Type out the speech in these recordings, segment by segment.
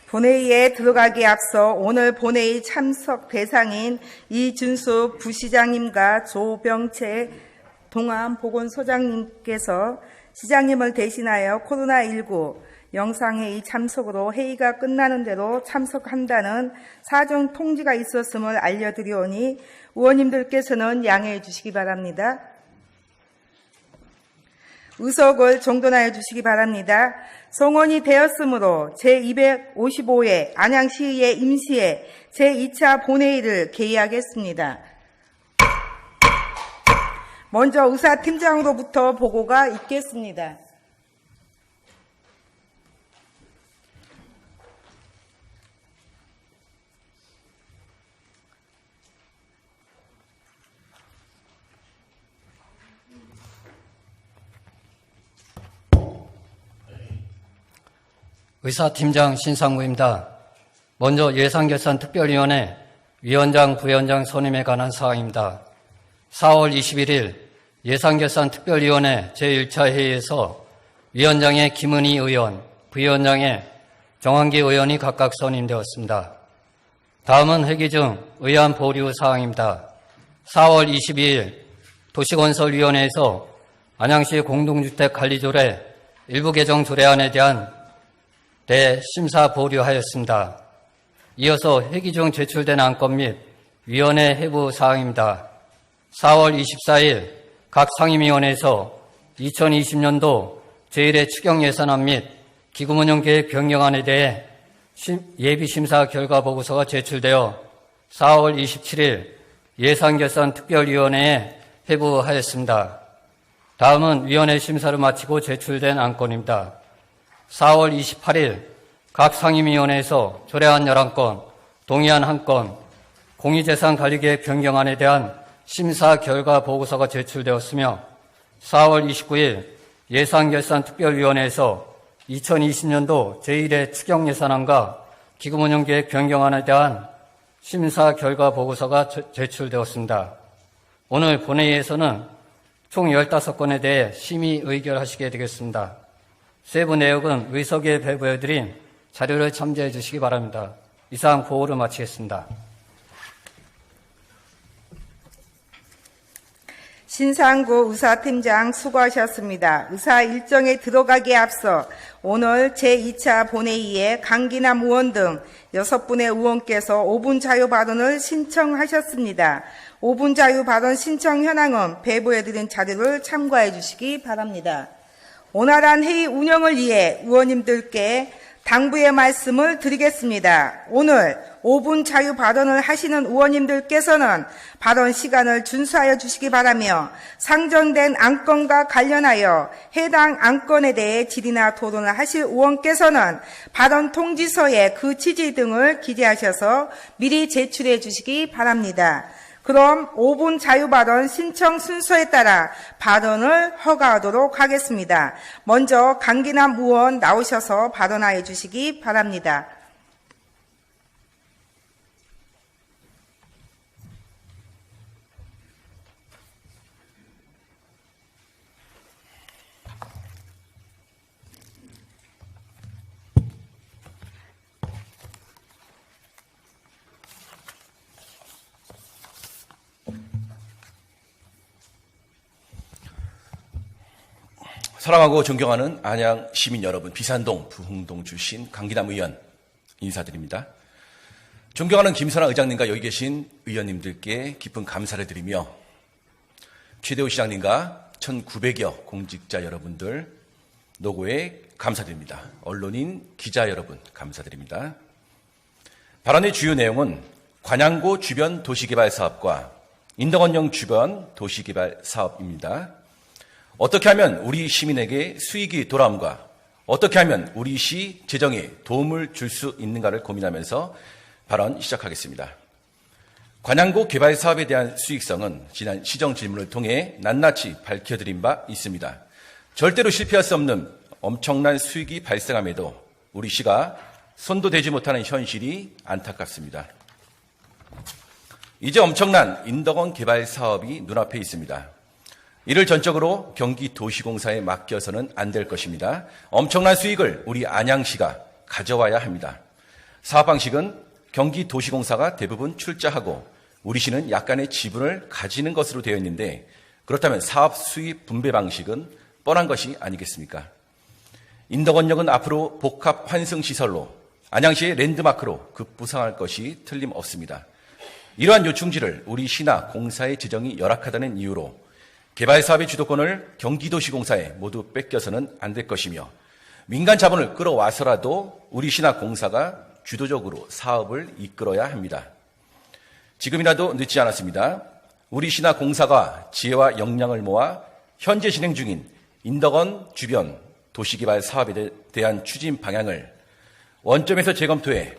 본회의에 들어가기에 앞서 오늘 본회의 참석 대상인 이준수 부시장님과 조병채 동암보건소장님께서 시장님을 대신하여 코로나19 영상회의 참석으로 회의가 끝나는 대로 참석한다는 사정 통지가 있었음을 알려드리오니 의원님들께서는 양해해 주시기 바랍니다. 의석을 정돈하여 주시기 바랍니다. 성원이 되었으므로 제255회 안양시의회 임시회 제2차 본회의를 개의하겠습니다. 먼저 의사팀장으로부터 보고가 있겠습니다. 의사팀장 신상무입니다. 먼저 예산결산특별위원회 위원장, 부위원장 선임에 관한 사항입니다. 4월 21일 예산결산특별위원회 제1차 회의에서 위원장의 김은희 의원, 부위원장의 정한기 의원이 각각 선임되었습니다. 다음은 회기 중 의안 보류 사항입니다. 4월 22일 도시건설위원회에서 안양시 공동주택 관리조례 일부 개정 조례안에 대한 심사 보류하였습니다. 이어서 회기 중 제출된 안건 및 위원회 회부 사항입니다. 4월 24일 각 상임위원회에서 2020년도 제1회 추경예산안 및 기금운용계획 변경안에 대해 예비심사 결과 보고서가 제출되어 4월 27일 예산결산특별위원회에 회부하였습니다. 다음은 위원회 심사를 마치고 제출된 안건입니다. 4월 28일 각 상임위원회에서 조례안 11건, 동의안 1건, 공유재산관리계획 변경안에 대한 심사 결과 보고서가 제출되었으며 4월 29일 예산결산특별위원회에서 2020년도 제1회 추경예산안과 기금운용계획 변경안에 대한 심사 결과 보고서가 제출되었습니다. 오늘 본회의에서는 총 15건에 대해 심의 의결하시게 되겠습니다. 세부 내역은 의석에 배부해드린 자료를 참조해 주시기 바랍니다. 이상 보고를 마치겠습니다. 신상구 의사팀장 수고하셨습니다. 의사 일정에 들어가기에 앞서 오늘 제2차 본회의에 강기남 의원 등 6분의 의원께서 5분 자유 발언을 신청하셨습니다. 5분 자유 발언 신청 현황은 배부해드린 자료를 참고해 주시기 바랍니다. 원활한 회의 운영을 위해 의원님들께 당부의 말씀을 드리겠습니다. 오늘 5분 자유 발언을 하시는 의원님들께서는 발언 시간을 준수하여 주시기 바라며 상정된 안건과 관련하여 해당 안건에 대해 질의나 토론을 하실 의원께서는 발언 통지서에 그 취지 등을 기재하셔서 미리 제출해 주시기 바랍니다. 그럼 5분 자유발언 신청 순서에 따라 발언을 허가하도록 하겠습니다. 먼저 강기남 의원 나오셔서 발언하여 주시기 바랍니다. 사랑하고 존경하는 안양 시민 여러분, 비산동, 부흥동 출신 강기남 의원 인사드립니다. 존경하는 김선아 의장님과 여기 계신 의원님들께 깊은 감사를 드리며 최대호 시장님과 1900여 공직자 여러분들 노고에 감사드립니다. 언론인, 기자 여러분 감사드립니다. 발언의 주요 내용은 관양고 주변 도시개발 사업과 인덕원역 주변 도시개발 사업입니다. 어떻게 하면 우리 시민에게 수익이 돌아옴과 어떻게 하면 우리 시 재정에 도움을 줄 수 있는가를 고민하면서 발언 시작하겠습니다. 관양고 개발 사업에 대한 수익성은 지난 시정 질문을 통해 낱낱이 밝혀드린 바 있습니다. 절대로 실패할 수 없는 엄청난 수익이 발생함에도 우리 시가 손도 대지 못하는 현실이 안타깝습니다. 이제 엄청난 인덕원 개발 사업이 눈앞에 있습니다. 이를 전적으로 경기도시공사에 맡겨서는 안 될 것입니다. 엄청난 수익을 우리 안양시가 가져와야 합니다. 사업 방식은 경기도시공사가 대부분 출자하고 우리 시는 약간의 지분을 가지는 것으로 되어 있는데, 그렇다면 사업 수익 분배 방식은 뻔한 것이 아니겠습니까? 인덕원역은 앞으로 복합 환승시설로 안양시의 랜드마크로 급부상할 것이 틀림없습니다. 이러한 요충지를 우리 시나 공사의 재정이 열악하다는 이유로 개발 사업의 주도권을 경기도시공사에 모두 뺏겨서는 안 될 것이며, 민간 자본을 끌어와서라도 우리 시나 공사가 주도적으로 사업을 이끌어야 합니다. 지금이라도 늦지 않았습니다. 우리 시나 공사가 지혜와 역량을 모아 현재 진행 중인 인덕원 주변 도시개발 사업에 대한 추진 방향을 원점에서 재검토해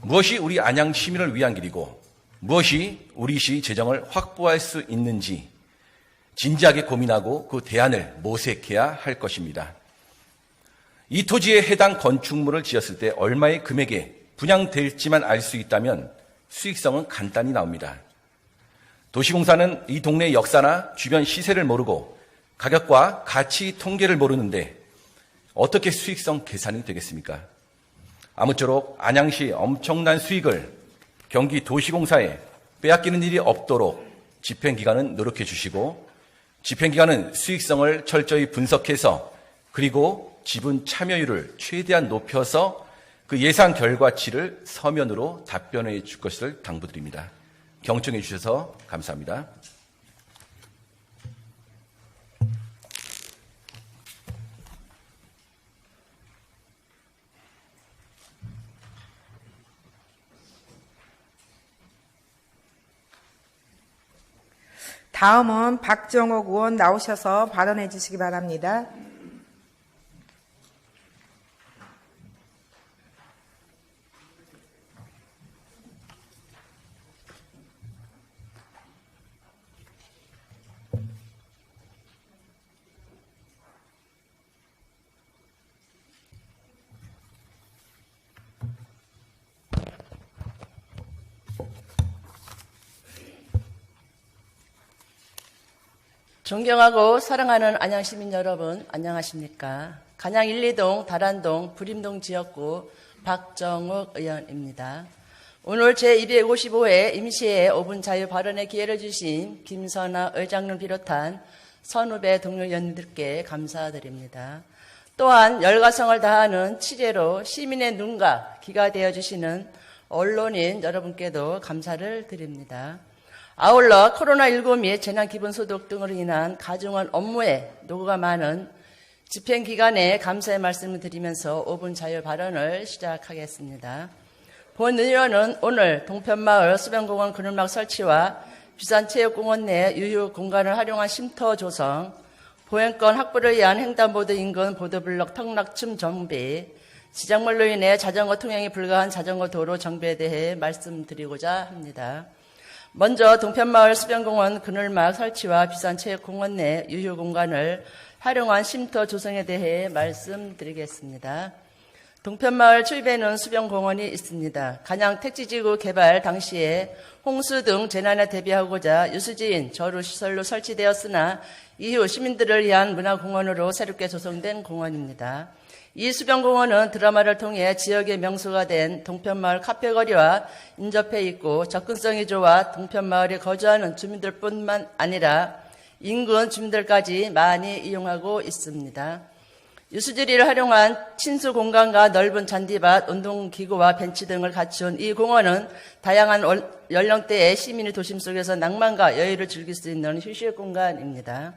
무엇이 우리 안양 시민을 위한 길이고 무엇이 우리 시 재정을 확보할 수 있는지 진지하게 고민하고 그 대안을 모색해야 할 것입니다. 이 토지에 해당 건축물을 지었을 때 얼마의 금액에 분양될지만 알 수 있다면 수익성은 간단히 나옵니다. 도시공사는 이 동네의 역사나 주변 시세를 모르고 가격과 가치 통계를 모르는데 어떻게 수익성 계산이 되겠습니까? 아무쪼록 안양시의 엄청난 수익을 경기도시공사에 빼앗기는 일이 없도록 집행기관은 노력해 주시고, 집행기관은 수익성을 철저히 분석해서 그리고 지분 참여율을 최대한 높여서 그 예상 결과치를 서면으로 답변해 줄 것을 당부드립니다. 경청해 주셔서 감사합니다. 다음은 박정옥 의원 나오셔서 발언해 주시기 바랍니다. 존경하고 사랑하는 안양시민 여러분, 안녕하십니까? 간양 1, 2동, 다란동, 부림동 지역구 박정욱 의원입니다. 오늘 제255회 임시회 5분 자유 발언의 기회를 주신 김선아 의장을 비롯한 선후배 동료 의원님들께 감사드립니다. 또한 열과성을 다하는 취재로 시민의 눈과 귀가 되어주시는 언론인 여러분께도 감사를 드립니다. 아울러 코로나19 및 재난기본소득 등으로 인한 가중한 업무에 노고가 많은 집행기관에 감사의 말씀을 드리면서 5분 자유 발언을 시작하겠습니다. 본 의원은 오늘 동편마을 수변공원 그늘막 설치와 비산체육공원 내 유휴 공간을 활용한 쉼터 조성, 보행권 확보를 위한 횡단보도 인근 보도블록 턱락춤 정비, 지정물로 인해 자전거 통행이 불가한 자전거 도로 정비에 대해 말씀드리고자 합니다. 먼저 동편마을 수변공원 그늘막 설치와 비산체육공원 내 유휴공간을 활용한 쉼터 조성에 대해 말씀드리겠습니다. 동편마을 초입에는 수변공원이 있습니다. 간양 택지지구 개발 당시에 홍수 등 재난에 대비하고자 유수지인 저루시설로 설치되었으나 이후 시민들을 위한 문화공원으로 새롭게 조성된 공원입니다. 이 수변공원은 드라마를 통해 지역의 명소가 된 동편마을 카페거리와 인접해 있고 접근성이 좋아 동편마을에 거주하는 주민들뿐만 아니라 인근 주민들까지 많이 이용하고 있습니다. 유수지리를 활용한 친수 공간과 넓은 잔디밭, 운동기구와 벤치 등을 갖춘 이 공원은 다양한 연령대의 시민이 도심 속에서 낭만과 여유를 즐길 수 있는 휴식 공간입니다.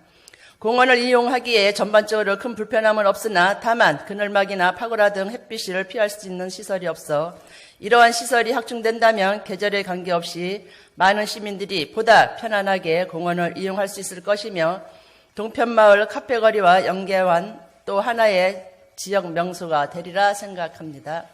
공원을 이용하기에 전반적으로 큰 불편함은 없으나 다만 그늘막이나 파고라 등 햇빛을 피할 수 있는 시설이 없어 이러한 시설이 확충된다면 계절에 관계없이 많은 시민들이 보다 편안하게 공원을 이용할 수 있을 것이며 동편마을 카페거리와 연계한 또 하나의 지역 명소가 되리라 생각합니다.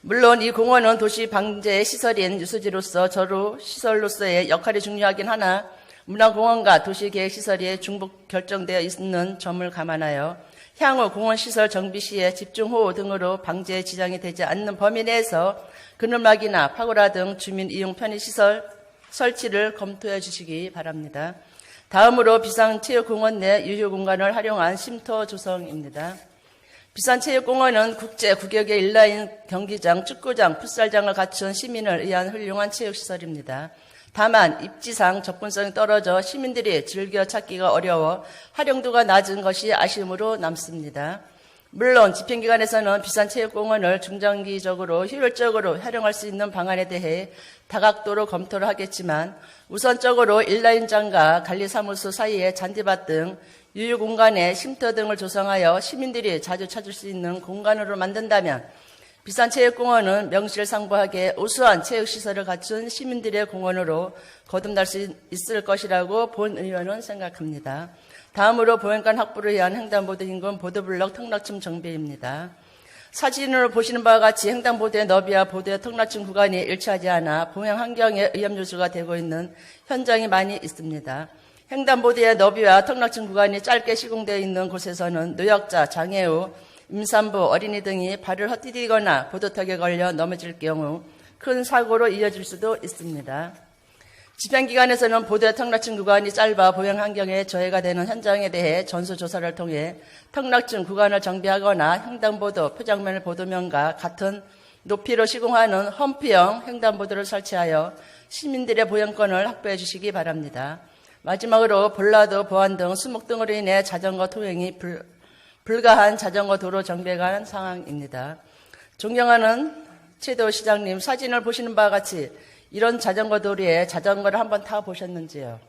물론 이 공원은 도시 방제 시설인 유수지로서 저루 시설로서의 역할이 중요하긴 하나 문화공원과 도시계획시설이 중복 결정되어 있는 점을 감안하여 향후 공원시설 정비 시에 집중호우 등으로 방제에 지장이 되지 않는 범위 내에서 그늘막이나 파고라 등 주민 이용 편의시설 설치를 검토해 주시기 바랍니다. 다음으로 비상체육공원 내 유휴공간을 활용한 쉼터 조성입니다. 비산체육공원은 국제 구격의 인라인 경기장, 축구장, 풋살장을 갖춘 시민을 위한 훌륭한 체육시설입니다. 다만 입지상 접근성이 떨어져 시민들이 즐겨 찾기가 어려워 활용도가 낮은 것이 아쉬움으로 남습니다. 물론 집행기관에서는 비산체육공원을 중장기적으로 효율적으로 활용할 수 있는 방안에 대해 다각도로 검토를 하겠지만 우선적으로 인라인장과 관리사무소 사이에 잔디밭 등 유휴공간에 쉼터 등을 조성하여 시민들이 자주 찾을 수 있는 공간으로 만든다면 비산체육공원은 명실상부하게 우수한 체육시설을 갖춘 시민들의 공원으로 거듭날 수 있을 것이라고 본 의원은 생각합니다. 다음으로 보행간 확보를 위한 횡단보도 인근 보도블럭 턱락층 정비입니다. 사진으로 보시는 바와 같이 횡단보도의 너비와 보도의 턱락층 구간이 일치하지 않아 보행 환경에 위험 요소가 되고 있는 현장이 많이 있습니다. 횡단보도의 너비와 턱락층 구간이 짧게 시공되어 있는 곳에서는 노약자, 장애우, 임산부, 어린이 등이 발을 헛디디거나 보도턱에 걸려 넘어질 경우 큰 사고로 이어질 수도 있습니다. 집행기관에서는 보도의 턱락층 구간이 짧아 보행 환경에 저해가 되는 현장에 대해 전수조사를 통해 턱락층 구간을 정비하거나 횡단보도 표장면을 보도면과 같은 높이로 시공하는 험프형 횡단보도를 설치하여 시민들의 보행권을 확보해 주시기 바랍니다. 마지막으로 볼라도, 보안 등 수목 등으로 인해 자전거 통행이 불가한 자전거 도로 정비에 관한 상황입니다. 존경하는 최대호 시장님, 사진을 보시는 바와 같이 이런 자전거 도로에 자전거를 한번 타보셨는지요?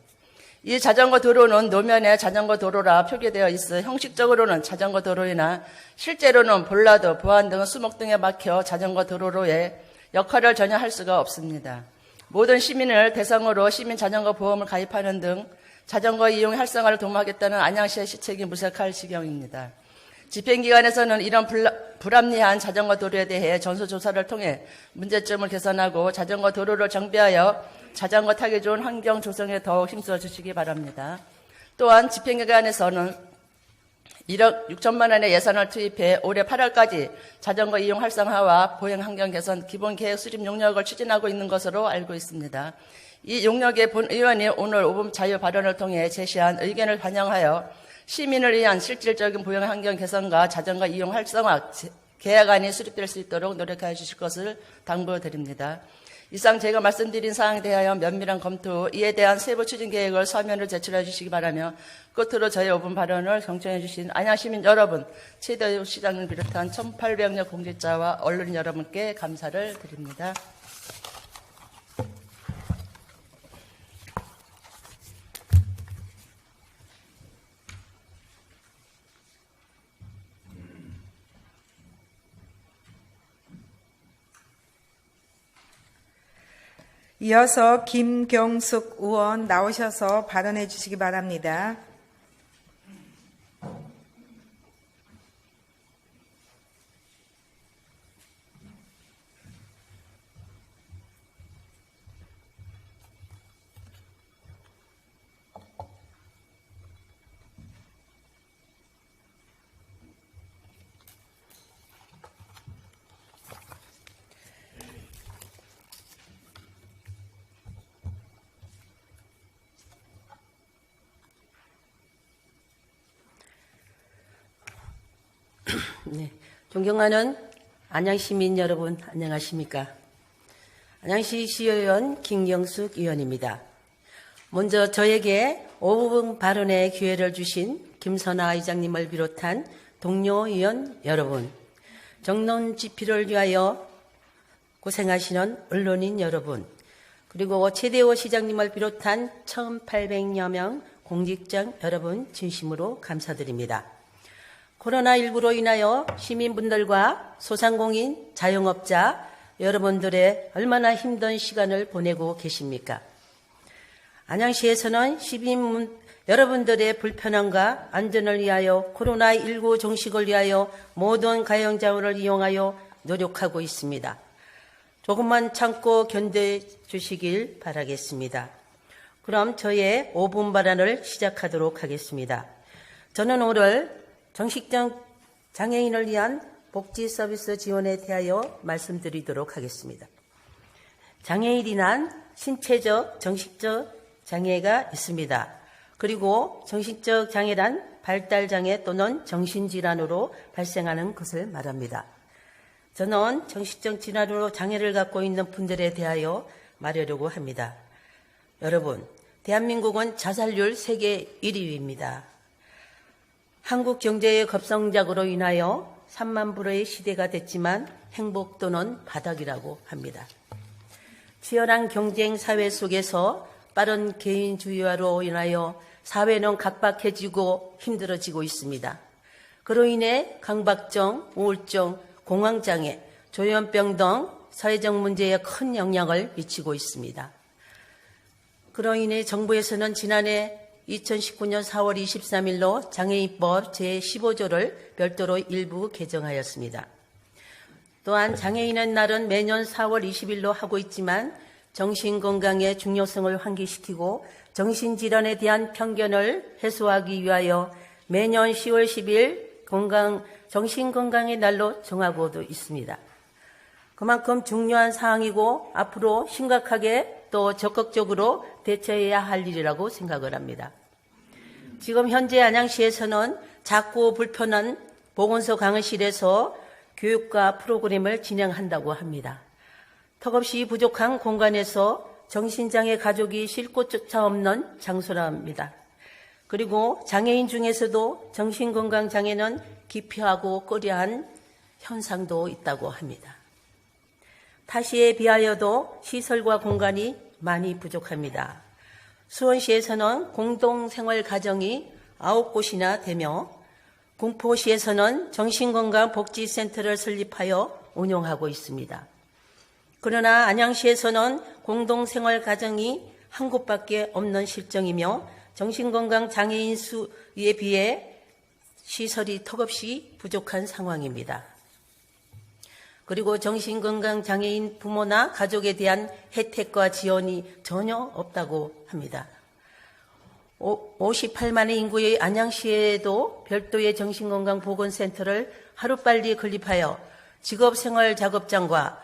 이 자전거 도로는 노면에 자전거 도로라 표기되어 있어 형식적으로는 자전거 도로이나 실제로는 볼라도, 보안 등 수목 등에 막혀 자전거 도로로의 역할을 전혀 할 수가 없습니다. 모든 시민을 대상으로 시민 자전거 보험을 가입하는 등 자전거 이용 활성화를 도모하겠다는 안양시의 시책이 무색할 지경입니다. 집행기관에서는 이런 불합리한 자전거 도로에 대해 전수조사를 통해 문제점을 개선하고 자전거 도로를 정비하여 자전거 타기 좋은 환경 조성에 더욱 힘써 주시기 바랍니다. 또한 집행기관에서는 1억 6천만 원의 예산을 투입해 올해 8월까지 자전거 이용 활성화와 보행 환경 개선 기본 계획 수립 용역을 추진하고 있는 것으로 알고 있습니다. 이 용역에 본 의원이 오늘 5분 자유 발언을 통해 제시한 의견을 반영하여 시민을 위한 실질적인 보행 환경 개선과 자전거 이용 활성화 계획안이 수립될 수 있도록 노력해 주실 것을 당부드립니다. 이상 제가 말씀드린 사항에 대하여 면밀한 검토 후 이에 대한 세부 추진 계획을 서면으로 제출해 주시기 바라며 끝으로 저의 5분 발언을 경청해 주신 안양시민 여러분, 최대호 시장을 비롯한 1,800여 공직자와 언론 여러분께 감사를 드립니다. 이어서 김경숙 의원 나오셔서 발언해 주시기 바랍니다. 네, 존경하는 안양시민 여러분, 안녕하십니까? 안양시 시의원 김경숙 의원입니다. 먼저 저에게 5분 발언의 기회를 주신 김선아 의장님을 비롯한 동료 의원 여러분, 정론 집필을 위하여 고생하시는 언론인 여러분, 그리고 최대호 시장님을 비롯한 1,800여 명 공직자 여러분 진심으로 감사드립니다. 코로나19로 인하여 시민분들과 소상공인, 자영업자 여러분들의 얼마나 힘든 시간을 보내고 계십니까? 안양시에서는 시민 여러분들의 불편함과 안전을 위하여 코로나19 종식을 위하여 모든 가용자원을 이용하여 노력하고 있습니다. 조금만 참고 견뎌 주시길 바라겠습니다. 그럼 저의 5분 발언을 시작하도록 하겠습니다. 저는 오늘 정식적 장애인을 위한 복지 서비스 지원에 대하여 말씀드리도록 하겠습니다. 장애인이란 신체적, 정신적 장애가 있습니다. 그리고 정신적 장애란 발달장애 또는 정신질환으로 발생하는 것을 말합니다. 저는 정신적 질환으로 장애를 갖고 있는 분들에 대하여 말하려고 합니다. 여러분, 대한민국은 자살률 세계 1위입니다. 한국 경제의 급성장으로 인하여 3만 불의 시대가 됐지만 행복도는 바닥이라고 합니다. 치열한 경쟁 사회 속에서 빠른 개인주의화로 인하여 사회는 각박해지고 힘들어지고 있습니다. 그로 인해 강박증, 우울증, 공황장애, 조현병 등 사회적 문제에 큰 영향을 미치고 있습니다. 그로 인해 정부에서는 지난해 2019년 4월 23일로 장애인법 제15조를 별도로 일부 개정하였습니다. 또한 장애인의 날은 매년 4월 20일로 하고 있지만 정신건강의 중요성을 환기시키고 정신질환에 대한 편견을 해소하기 위하여 매년 10월 10일 정신건강의 날로 정하고도 있습니다. 그만큼 중요한 사항이고 앞으로 심각하게 또 적극적으로 대처해야 할 일이라고 생각을 합니다. 지금 현재 안양시에서는 작고 불편한 보건소 강의실에서 교육과 프로그램을 진행한다고 합니다. 턱없이 부족한 공간에서 정신장애 가족이 쉴 곳조차 없는 장소라 합니다. 그리고 장애인 중에서도 정신건강장애는 기피하고 꺼려한 현상도 있다고 합니다. 타시에 비하여도 시설과 공간이 많이 부족합니다. 수원시에서는 공동생활가정이 9곳이나 되며 군포시에서는 정신건강복지센터를 설립하여 운영하고 있습니다. 그러나 안양시에서는 공동생활가정이 한 곳밖에 없는 실정이며 정신건강장애인 수에 비해 시설이 턱없이 부족한 상황입니다. 그리고 정신건강장애인 부모나 가족에 대한 혜택과 지원이 전혀 없다고 합니다. 58만의 인구의 안양시에도 별도의 정신건강보건센터를 하루빨리 건립하여 직업생활작업장과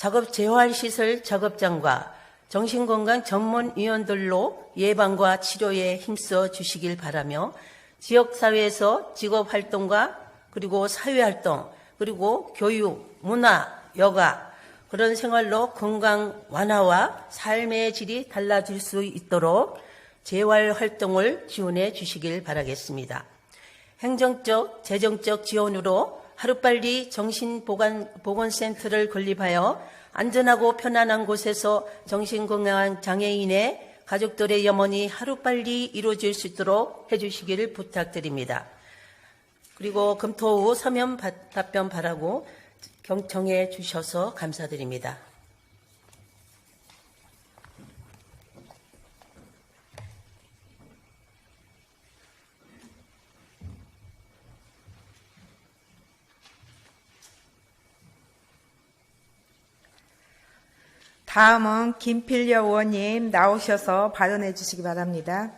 작업재활시설 작업장과 정신건강 전문위원들로 예방과 치료에 힘써 주시길 바라며 지역사회에서 직업활동과 그리고 사회활동 그리고 교육, 문화, 여가 그런 생활로 건강 완화와 삶의 질이 달라질 수 있도록 재활활동을 지원해 주시길 바라겠습니다. 행정적, 재정적 지원으로 하루빨리 정신보건센터를 건립하여 안전하고 편안한 곳에서 정신건강 장애인의 가족들의 염원이 하루빨리 이루어질 수 있도록 해주시기를 부탁드립니다. 그리고 검토 후 서면 답변 바라고 경청해 주셔서 감사드립니다. 다음은 김필려 의원님 나오셔서 발언해 주시기 바랍니다.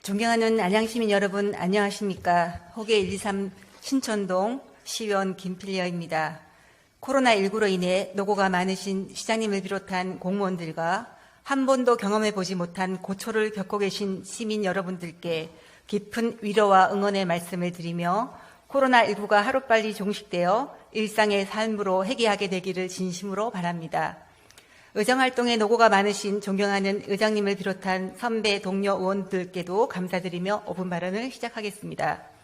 존경하는 안양시민 여러분, 안녕하십니까. 호계 123 신촌동 시의원 김필려입니다. 코로나19로 인해 노고가 많으신 시장님을 비롯한 공무원들과 한 번도 경험해보지 못한 고초를 겪고 계신 시민 여러분들께 깊은 위로와 응원의 말씀을 드리며 코로나19가 하루빨리 종식되어 일상의 삶으로 회귀하게 되기를 진심으로 바랍니다. 의정활동에 노고가 많으신 존경하는 의장님을 비롯한 선배 동료 의원들께도 감사드리며 5분 발언을 시작하겠습니다.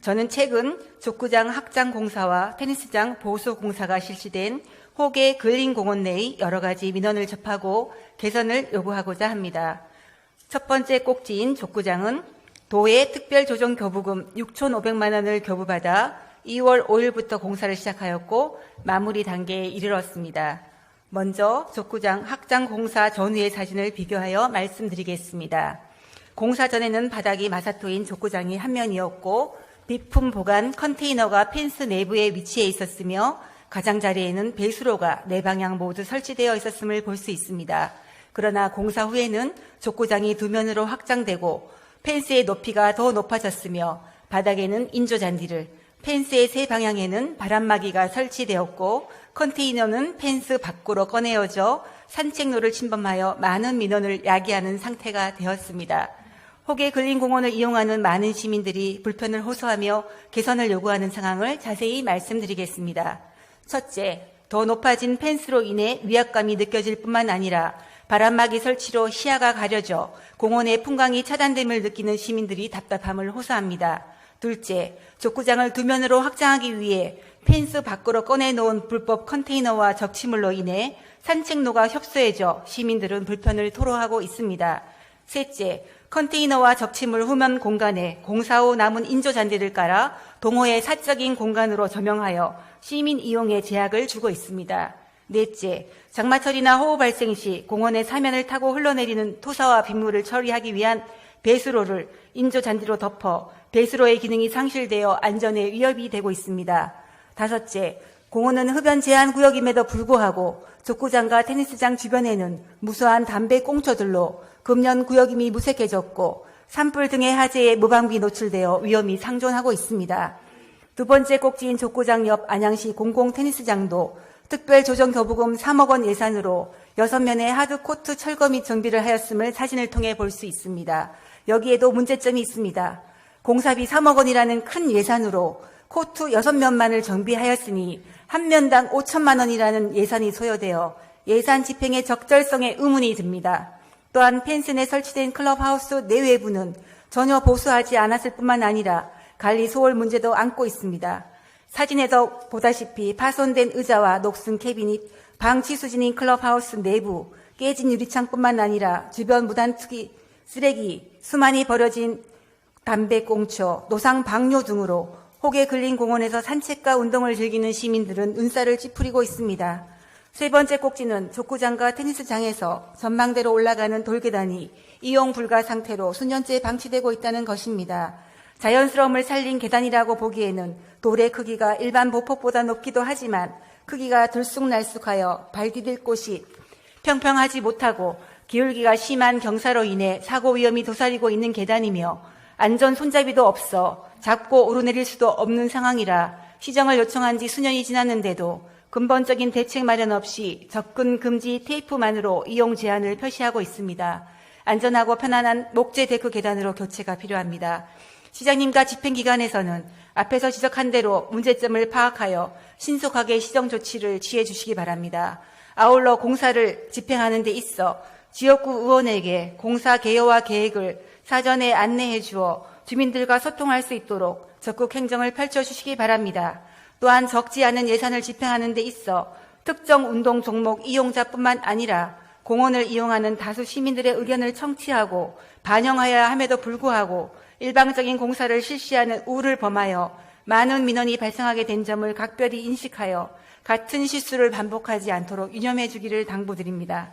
저는 최근 족구장 확장공사와 테니스장 보수공사가 실시된 호계 근린공원 내의 여러 가지 민원을 접하고 개선을 요구하고자 합니다. 첫 번째 꼭지인 족구장은 도의 특별조정교부금 6,500만 원을 교부받아 2월 5일부터 공사를 시작하였고 마무리 단계에 이르렀습니다. 먼저 족구장 확장공사 전후의 사진을 비교하여 말씀드리겠습니다. 공사 전에는 바닥이 마사토인 족구장이 한 면이었고 비품 보관 컨테이너가 펜스 내부에 위치해 있었으며 가장자리에는 배수로가 4방향 모두 설치되어 있었음을 볼 수 있습니다. 그러나 공사 후에는 족구장이 2면으로 확장되고 펜스의 높이가 더 높아졌으며 바닥에는 인조잔디를, 펜스의 3방향에는 바람막이가 설치되었고 컨테이너는 펜스 밖으로 꺼내어져 산책로를 침범하여 많은 민원을 야기하는 상태가 되었습니다. 혹의 근린공원을 이용하는 많은 시민들이 불편을 호소하며 개선을 요구하는 상황을 자세히 말씀드리겠습니다. 첫째, 더 높아진 펜스로 인해 위압감이 느껴질 뿐만 아니라 바람막이 설치로 시야가 가려져 공원의 풍광이 차단됨을 느끼는 시민들이 답답함을 호소합니다. 둘째, 족구장을 2면으로 확장하기 위해 펜스 밖으로 꺼내놓은 불법 컨테이너와 적치물로 인해 산책로가 협소해져 시민들은 불편을 토로하고 있습니다. 셋째, 컨테이너와 적치물 후면 공간에 공사 후 남은 인조잔디를 깔아 동호회 사적인 공간으로 조명하여 시민 이용에 제약을 주고 있습니다. 넷째, 장마철이나 호우 발생 시 공원의 사면을 타고 흘러내리는 토사와 빗물을 처리하기 위한 배수로를 인조잔디로 덮어 배수로의 기능이 상실되어 안전에 위협이 되고 있습니다. 다섯째, 공원은 흡연 제한 구역임에도 불구하고 족구장과 테니스장 주변에는 무수한 담배 꽁초들로 금연 구역임이 무색해졌고 산불 등의 화재에 무방비 노출되어 위험이 상존하고 있습니다. 두 번째 꼭지인 족구장 옆 안양시 공공테니스장도 특별조정교부금 3억 원 예산으로 6면의 하드코트 철거 및 정비를 하였음을 사진을 통해 볼 수 있습니다. 여기에도 문제점이 있습니다. 공사비 3억 원이라는 큰 예산으로 코트 6면만을 정비하였으니 한 면당 5천만 원이라는 예산이 소요되어 예산 집행의 적절성에 의문이 듭니다. 또한 펜스 내 설치된 클럽하우스 내외부는 전혀 보수하지 않았을 뿐만 아니라 관리 소홀 문제도 안고 있습니다. 사진에서 보다시피 파손된 의자와 녹슨 캐비닛, 방치수진인 클럽하우스 내부, 깨진 유리창뿐만 아니라 주변 무단투기, 쓰레기, 수많이 버려진 담배 꽁초, 노상 방뇨 등으로 혹에 근린 공원에서 산책과 운동을 즐기는 시민들은 눈살을 찌푸리고 있습니다. 세 번째 꼭지는 족구장과 테니스장에서 전망대로 올라가는 돌계단이 이용 불가 상태로 수년째 방치되고 있다는 것입니다. 자연스러움을 살린 계단이라고 보기에는 돌의 크기가 일반 보폭보다 높기도 하지만 크기가 들쑥날쑥하여 발 디딜 곳이 평평하지 못하고 기울기가 심한 경사로 인해 사고 위험이 도사리고 있는 계단이며 안전 손잡이도 없어 잡고 오르내릴 수도 없는 상황이라 시정을 요청한 지 수년이 지났는데도 근본적인 대책 마련 없이 접근 금지 테이프만으로 이용 제한을 표시하고 있습니다. 안전하고 편안한 목재 데크 계단으로 교체가 필요합니다. 시장님과 집행기관에서는 앞에서 지적한 대로 문제점을 파악하여 신속하게 시정 조치를 취해 주시기 바랍니다. 아울러 공사를 집행하는 데 있어 지역구 의원에게 공사 개요와 계획을 사전에 안내해 주어 주민들과 소통할 수 있도록 적극 행정을 펼쳐주시기 바랍니다. 또한 적지 않은 예산을 집행하는 데 있어 특정 운동 종목 이용자뿐만 아니라 공원을 이용하는 다수 시민들의 의견을 청취하고 반영하여야 함에도 불구하고 일방적인 공사를 실시하는 우를 범하여 많은 민원이 발생하게 된 점을 각별히 인식하여 같은 실수를 반복하지 않도록 유념해 주기를 당부드립니다.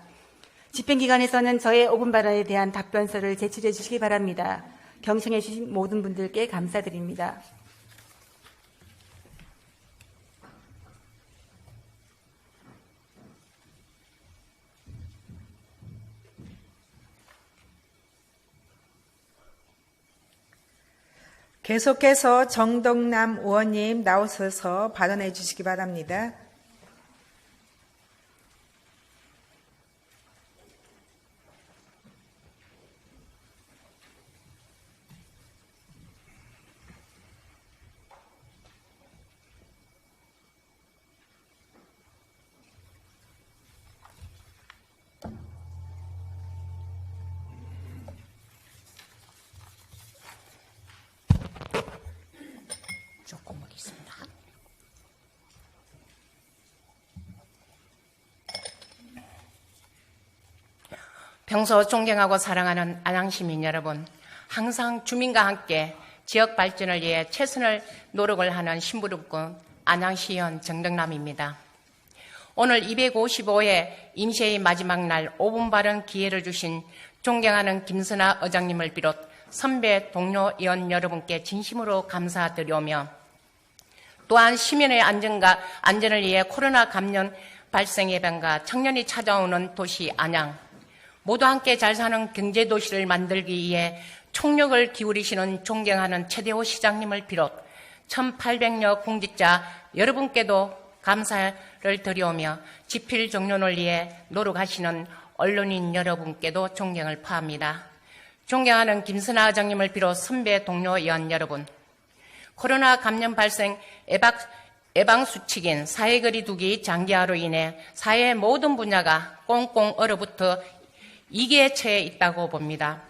집행기관에서는 저의 5분 발언에 대한 답변서를 제출해 주시기 바랍니다. 경청해 주신 모든 분들께 감사드립니다. 계속해서 정덕남 의원님 나오셔서 발언해 주시기 바랍니다. 조금 먹겠습니다. 평소 존경하고 사랑하는 안양시민 여러분, 항상 주민과 함께 지역 발전을 위해 최선을 노력을 하는 심부름꾼 안양시의원 정덕남입니다. 오늘 255회 임시회의 마지막 날 5분 발언 기회를 주신 존경하는 김선아 의장님을 비롯 선배 동료 의원 여러분께 진심으로 감사드리오며 또한 시민의 안전을 위해 코로나 감염 발생 예방과 청년이 찾아오는 도시 안양, 모두 함께 잘 사는 경제도시를 만들기 위해 총력을 기울이시는 존경하는 최대호 시장님을 비롯 1,800여 공직자 여러분께도 감사를 드려오며 집필 종료를 위해 노력하시는 언론인 여러분께도 존경을 표합니다. 존경하는 김선아 의장님을 비롯 선배 동료 의원 여러분, 코로나 감염 발생 예방수칙인 사회거리 두기 장기화로 인해 사회의 모든 분야가 꽁꽁 얼어붙어 위기에 처해 있다고 봅니다.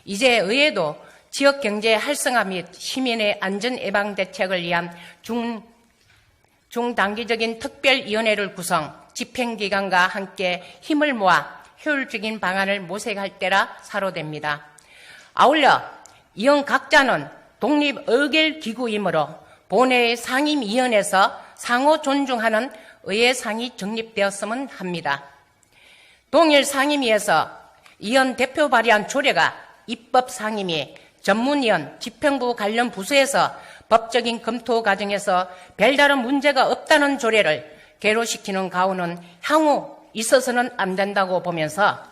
이제 의회도 지역경제 활성화 및 시민의 안전 예방 대책을 위한 중단기적인 특별위원회를 구성, 집행기관과 함께 힘을 모아 효율적인 방안을 모색할 때라 사로됩니다. 아울러 이원 각자는 독립의결기구이므로 본회의 상임위원회에서 상호 존중하는 의회상이 정립되었으면 합니다. 동일 상임위에서 위원 대표 발의한 조례가 입법상임위, 전문위원, 집행부 관련 부서에서 법적인 검토 과정에서 별다른 문제가 없다는 조례를 계류시키는 가운은 향후 있어서는 안 된다고 보면서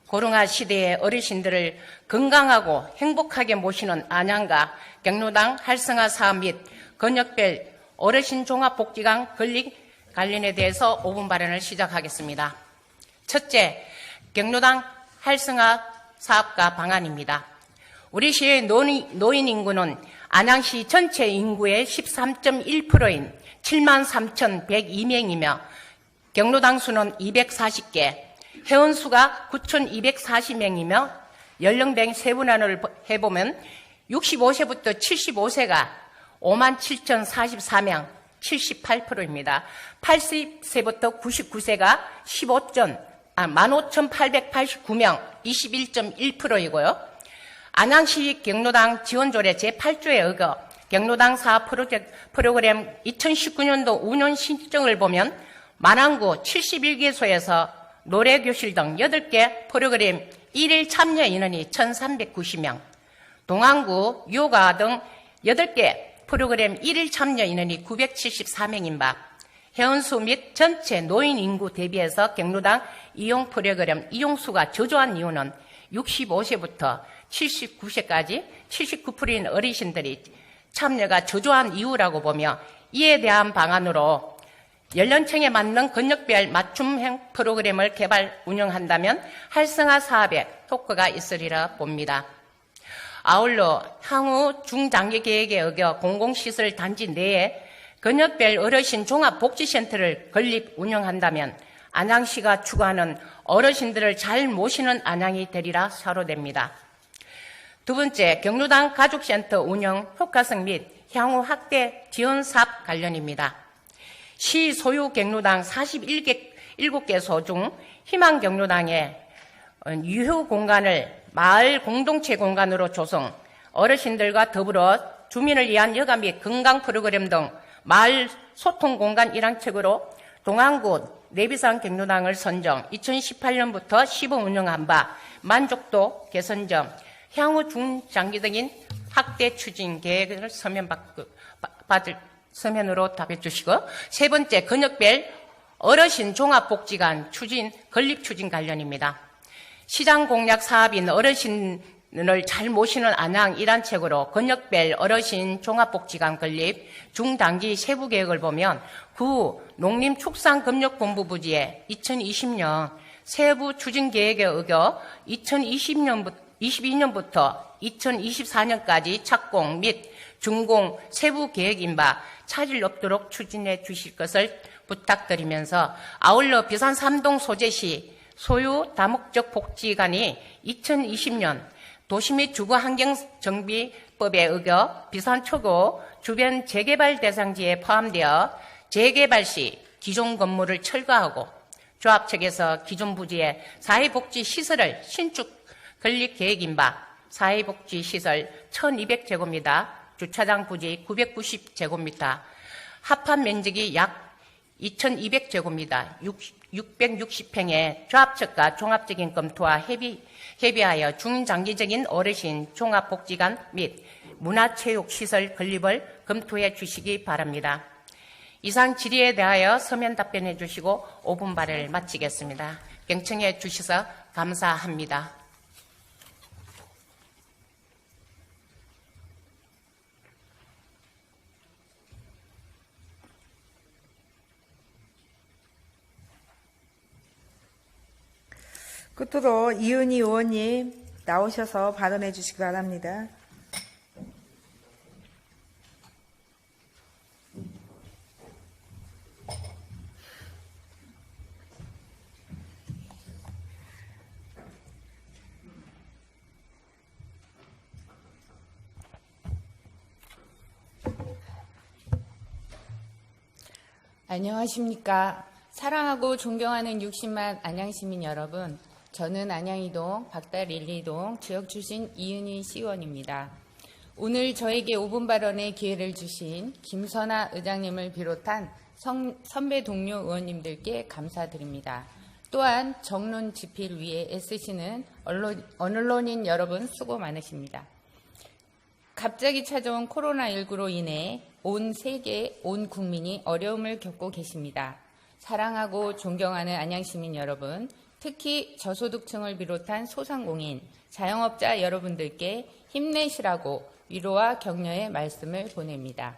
코로나 시대의 어르신들을 건강하고 행복하게 모시는 안양과 경로당 활성화 사업 및 건역별 어르신 종합복지관 건립 관련에 대해서 5분 발언을 시작하겠습니다. 첫째, 경로당 활성화 사업과 방안입니다. 우리 시의 노인 인구는 안양시 전체 인구의 13.1%인 73,102명이며 경로당 수는 240개, 회원수가 9,240명이며 연령별 세분화를 해보면 65세부터 75세가 57,044명, 78%입니다. 80세부터 99세가 15,889명, 21.1%이고요. 안양시 경로당 지원조례 제8조에 의거 경로당 사업 프로그램 2019년도 운영 신청을 보면 만안구 71개소에서 노래교실 등 8개 프로그램 1일 참여 인원이 1,390명, 동안구, 요가 등 8개 프로그램 1일 참여 인원이 974명인 바 회원수 및 전체 노인 인구 대비해서 경로당 이용 프로그램 이용수가 저조한 이유는 65세부터 79세까지 79%인 어르신들이 참여가 저조한 이유라고 보며 이에 대한 방안으로 연령층에 맞는 건역별 맞춤형 프로그램을 개발 운영한다면 활성화 사업에 효과가 있으리라 봅니다. 아울러 향후 중장기 계획에 의거 공공시설 단지 내에 건역별 어르신 종합복지센터를 건립 운영한다면 안양시가 추구하는 어르신들을 잘 모시는 안양이 되리라 사로됩니다. 두 번째, 경로당 가족센터 운영 효과성 및 향후 확대 지원 사업 관련입니다. 시 소유 경로당 47개소 중 희망 경로당의 유휴 공간을 마을 공동체 공간으로 조성, 어르신들과 더불어 주민을 위한 여가 및 건강 프로그램 등 마을 소통 공간 1항책으로 동안구 내비산 경로당을 선정, 2018년부터 시범 운영한 바 만족도 개선 점, 향후 중장기적인 확대 추진 계획을 서면으로 답해 주시고, 세 번째, 건역별 어르신 종합복지관 추진, 건립 추진 관련입니다. 시장 공약 사업인 어르신을 잘 모시는 안양 1안책으로 건역별 어르신 종합복지관 건립 중단기 세부 계획을 보면 구 농림축산금역본부 부지에 2020년 세부 추진 계획에 의거 2022년부터 2024년까지 착공 및 준공 세부 계획인 바 차질 없도록 추진해 주실 것을 부탁드리면서, 아울러 비산 삼동 소재시 소유 다목적 복지관이 2020년 도시및 주거환경정비법에 의거 비산 초구 주변 재개발 대상지에 포함되어 재개발 시 기존 건물을 철거하고 조합 측에서 기존 부지에 사회복지시설을 신축 건립 계획인 바 사회복지시설 1200제곱미터, 주차장 부지 990제곱미터, 합한 면적이 약 2200제곱미터, 660평의 조합 측과 종합적인 검토와 협의하여 중장기적인 어르신 종합복지관 및 문화체육시설 건립을 검토해 주시기 바랍니다. 이상 질의에 대하여 서면 답변해 주시고 5분 발언을 마치겠습니다. 경청해 주셔서 감사합니다. 끝으로 이은희 의원님 나오셔서 발언해 주시기 바랍니다. 안녕하십니까. 사랑하고 존경하는 60만 안양시민 여러분, 저는 안양이동 박달 1, 2동 지역 출신 이은희 시의원입니다. 오늘 저에게 5분 발언의 기회를 주신 김선아 의장님을 비롯한 선배 동료 의원님들께 감사드립니다. 또한 정론 집필 위에 애쓰시는 언론인 여러분 수고 많으십니다. 갑자기 찾아온 코로나19로 인해 온 세계, 온 국민이 어려움을 겪고 계십니다. 사랑하고 존경하는 안양시민 여러분, 특히 저소득층을 비롯한 소상공인, 자영업자 여러분들께 힘내시라고 위로와 격려의 말씀을 보냅니다.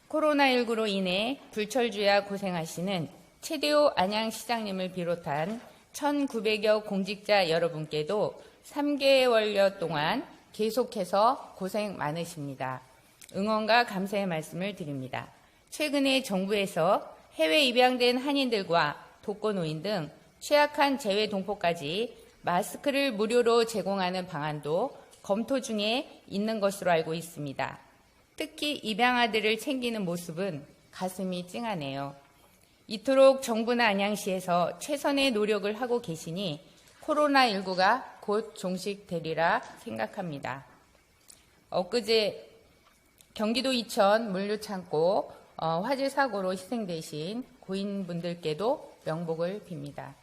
코로나19로 인해 불철주야 고생하시는 최대호 안양시장님을 비롯한 1,900여 공직자 여러분께도 3개월여 동안 계속해서 고생 많으십니다. 응원과 감사의 말씀을 드립니다. 최근에 정부에서 해외 입양된 한인들과 독거노인 등 취약한 재외 동포까지 마스크를 무료로 제공하는 방안도 검토 중에 있는 것으로 알고 있습니다. 특히 입양아들을 챙기는 모습은 가슴이 찡하네요. 이토록 정부나 안양시에서 최선의 노력을 하고 계시니 코로나19가 곧 종식되리라 생각합니다. 엊그제 경기도 이천 물류창고 화재 사고로 희생되신 고인분들께도 명복을 빕니다.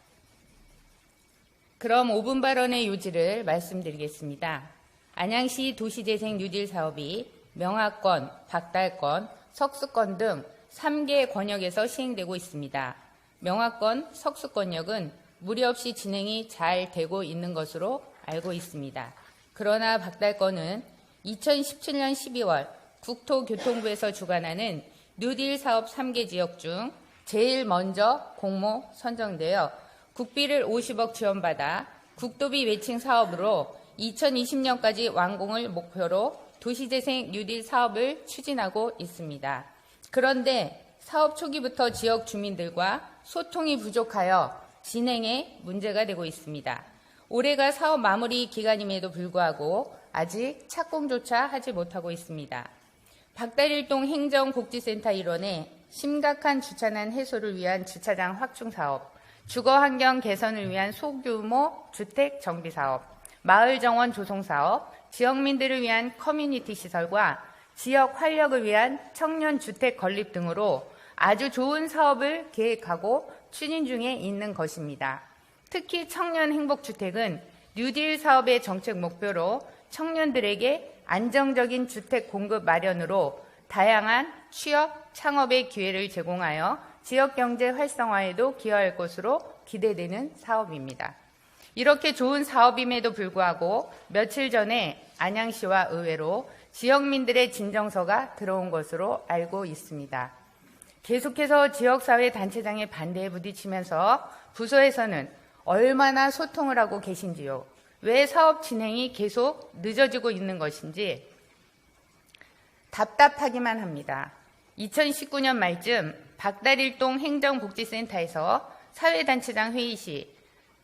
그럼 5분 발언의 요지를 말씀드리겠습니다. 안양시 도시재생 뉴딜 사업이 명화권, 박달권, 석수권 등 3개 권역에서 시행되고 있습니다. 명화권, 석수권역은 무리 없이 진행이 잘 되고 있는 것으로 알고 있습니다. 그러나 박달권은 2017년 12월 국토교통부에서 주관하는 뉴딜 사업 3개 지역 중 제일 먼저 공모 선정되어 국비를 50억 지원받아 국도비 매칭 사업으로 2020년까지 완공을 목표로 도시재생 뉴딜 사업을 추진하고 있습니다. 그런데 사업 초기부터 지역 주민들과 소통이 부족하여 진행에 문제가 되고 있습니다. 올해가 사업 마무리 기간임에도 불구하고 아직 착공조차 하지 못하고 있습니다. 박달일동 행정복지센터 일원의 심각한 주차난 해소를 위한 주차장 확충 사업, 주거환경 개선을 위한 소규모 주택 정비 사업, 마을 정원 조성 사업, 지역민들을 위한 커뮤니티 시설과 지역 활력을 위한 청년 주택 건립 등으로 아주 좋은 사업을 계획하고 추진 중에 있는 것입니다. 특히 청년 행복주택은 뉴딜 사업의 정책 목표로 청년들에게 안정적인 주택 공급 마련으로 다양한 취업, 창업의 기회를 제공하여 지역경제 활성화에도 기여할 것으로 기대되는 사업입니다. 이렇게 좋은 사업임에도 불구하고 며칠 전에 안양시와 의회로 지역민들의 진정서가 들어온 것으로 알고 있습니다. 계속해서 지역사회 단체장의 반대에 부딪히면서 부서에서는 얼마나 소통을 하고 계신지요? 왜 사업 진행이 계속 늦어지고 있는 것인지 답답하기만 합니다. 2019년 말쯤 박달일동 행정복지센터에서 사회단체장 회의 시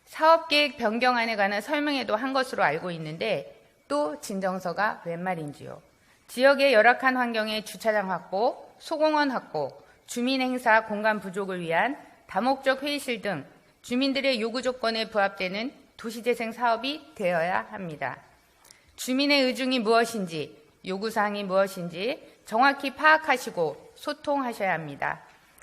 사업계획 변경안에 관한 설명회도 한 것으로 알고 있는데 또 진정서가 웬 말인지요. 지역의 열악한 환경의 주차장 확보, 소공원 확보, 주민행사 공간 부족을 위한 다목적 회의실 등 주민들의 요구 조건에 부합되는 도시재생 사업이 되어야 합니다. 주민의 의중이 무엇인지, 요구사항이 무엇인지 정확히 파악하시고 소통하셔야 합니다.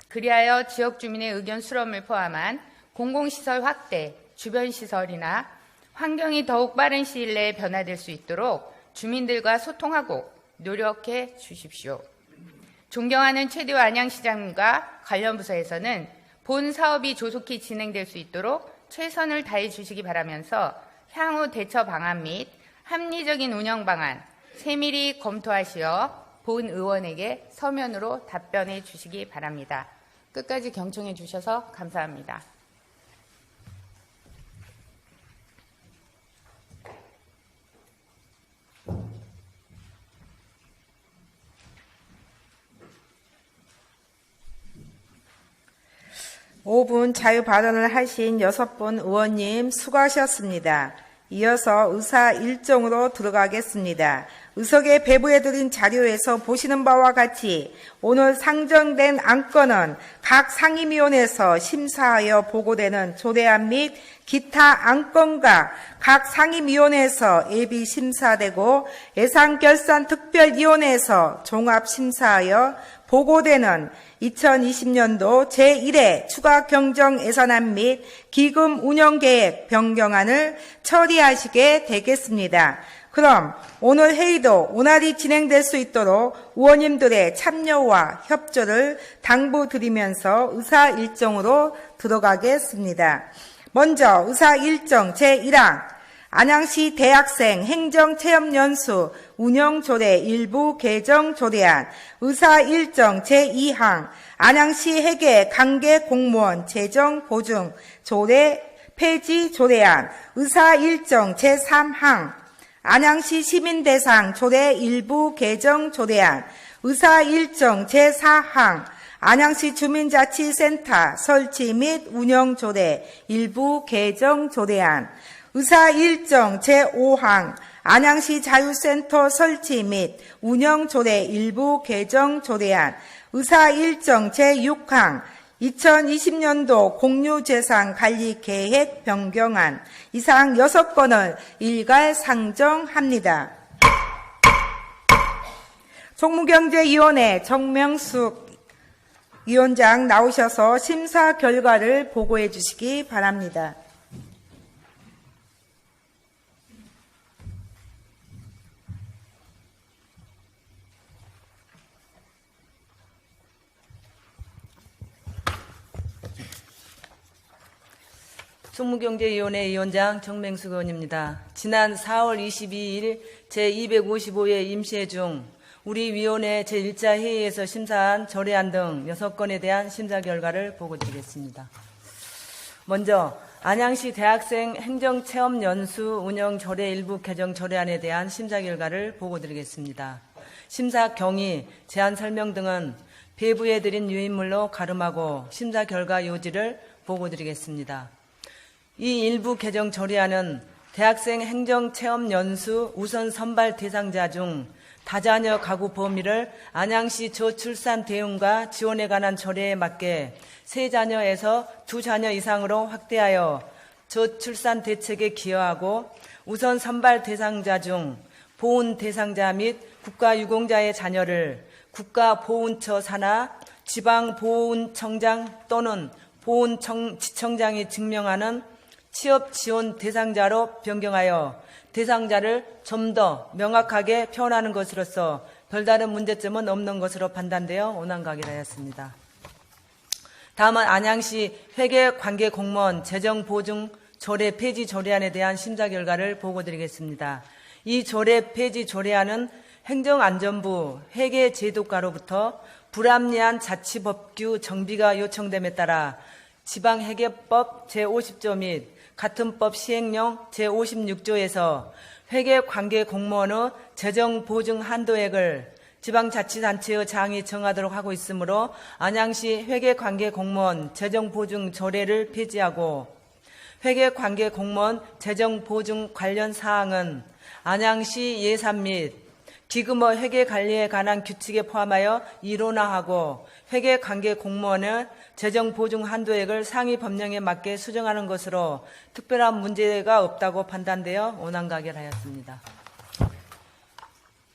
그리하여 지역 주민의 의견 수렴을 포함한 공공시설 확대, 주변시설이나 환경이 더욱 빠른 시일 내에 변화될 수 있도록 주민들과 소통하고 노력해 주십시오. 존경하는 최대호 안양시장과 관련 부서에서는 본 사업이 조속히 진행될 수 있도록 최선을 다해 주시기 바라면서 향후 대처 방안 및 합리적인 운영 방안 세밀히 검토하시어 본 의원에게 서면으로 답변해 주시기 바랍니다. 끝까지 경청해 주셔서 감사합니다. 오 분 자유 발언을 하신 6분 의원님 수고하셨습니다. 이어서 의사 일정으로 들어가겠습니다. 의석에 배부해드린 자료에서 보시는 바와 같이 오늘 상정된 안건은 각 상임위원회에서 심사하여 보고되는 조례안 및 기타 안건과 각 상임위원회에서 예비 심사되고 예산결산특별위원회에서 종합심사하여 보고되는 2020년도 제1회 추가 경정 예산안 및 기금 운영계획 변경안을 처리하시게 되겠습니다. 그럼 오늘 회의도 원활히 진행될 수 있도록 의원님들의 참여와 협조를 당부드리면서 의사 일정으로 들어가겠습니다. 먼저 의사 일정 제1항 안양시 대학생 행정체험연수 운영조례 일부 개정 조례안, 의사 일정 제2항 안양시 회계 관계 공무원 재정 보증 조례 폐지 조례안, 의사 일정 제3항 안양시 시민대상 조례 일부 개정 조례안, 의사 일정 제4항 안양시 주민자치센터 설치 및 운영 조례 일부 개정 조례안, 의사 일정 제5항 안양시 자유센터 설치 및 운영 조례 일부 개정 조례안, 의사 일정 제6항 2020년도 공유재산 관리 계획 변경안 이상 6건을 일괄 상정합니다. 총무경제위원회 정명숙 위원장 나오셔서 심사 결과를 보고해 주시기 바랍니다. 총무경제위원회 위원장 정명숙 의원입니다. 지난 4월 22일 제255회 임시회 중 우리 위원회 제1차 회의에서 심사한 조례안 등 6건에 대한 심사 결과를 보고드리겠습니다. 먼저 안양시 대학생 행정체험연수 운영조례 일부 개정 조례안에 대한 심사 결과를 보고드리겠습니다. 심사 경위, 제안 설명 등은 배부해드린 유인물로 가름하고 심사 결과 요지를 보고드리겠습니다. 이 일부 개정 조례안은 대학생 행정체험연수 우선 선발 대상자 중 다자녀 가구 범위를 안양시 저출산 대응과 지원에 관한 조례에 맞게 3자녀에서 2자녀 이상으로 확대하여 저출산 대책에 기여하고 우선 선발 대상자 중 보훈 대상자 및 국가유공자의 자녀를 국가보훈처 산하 지방보훈청장 또는 보훈지청장이 증명하는 취업지원 대상자로 변경하여 대상자를 좀 더 명확하게 표현하는 것으로서 별다른 문제점은 없는 것으로 판단되어 온안가결하였습니다. 다음은 안양시 회계관계공무원 재정보증 조례 폐지 조례안에 대한 심사 결과를 보고드리겠습니다. 이 조례 폐지 조례안은 행정안전부 회계제도과로부터 불합리한 자치법규 정비가 요청됨에 따라 지방회계법 제50조 및 같은 법 시행령 제56조에서 회계관계공무원의 재정보증 한도액을 지방자치단체의 장이 정하도록 하고 있으므로 안양시 회계관계공무원 재정보증 조례를 폐지하고 회계관계공무원 재정보증 관련 사항은 안양시 예산 및 기금의 회계관리에 관한 규칙에 포함하여 이론화하고 회계관계공무원의 재정보증 한도액을 상위 법령에 맞게 수정하는 것으로 특별한 문제가 없다고 판단되어 온안가결하였습니다.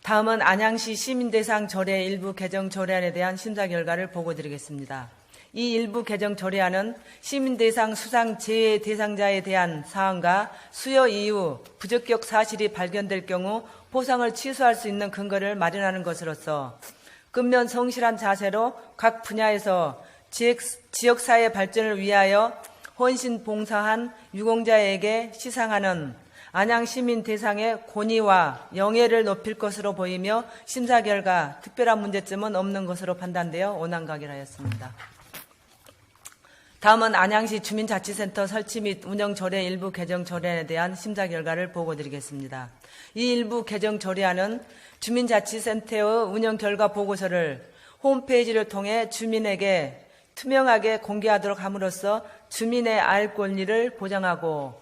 다음은 안양시 시민대상 조례 일부 개정 조례안에 대한 심사 결과를 보고드리겠습니다. 이 일부 개정 조례안은 시민대상 수상 재해 대상자에 대한 사항과 수여 이후 부적격 사실이 발견될 경우 보상을 취소할 수 있는 근거를 마련하는 것으로서 근면 성실한 자세로 각 분야에서 지역사회 발전을 위하여 헌신 봉사한 유공자에게 시상하는 안양시민 대상의 권위와 영예를 높일 것으로 보이며 심사 결과 특별한 문제점은 없는 것으로 판단되어 온안가결하였습니다. 다음은 안양시 주민자치센터 설치 및 운영 조례 일부 개정 조례안에 대한 심사 결과를 보고드리겠습니다. 이 일부 개정 조례안은 주민자치센터의 운영 결과 보고서를 홈페이지를 통해 주민에게 투명하게 공개하도록 함으로써 주민의 알 권리를 보장하고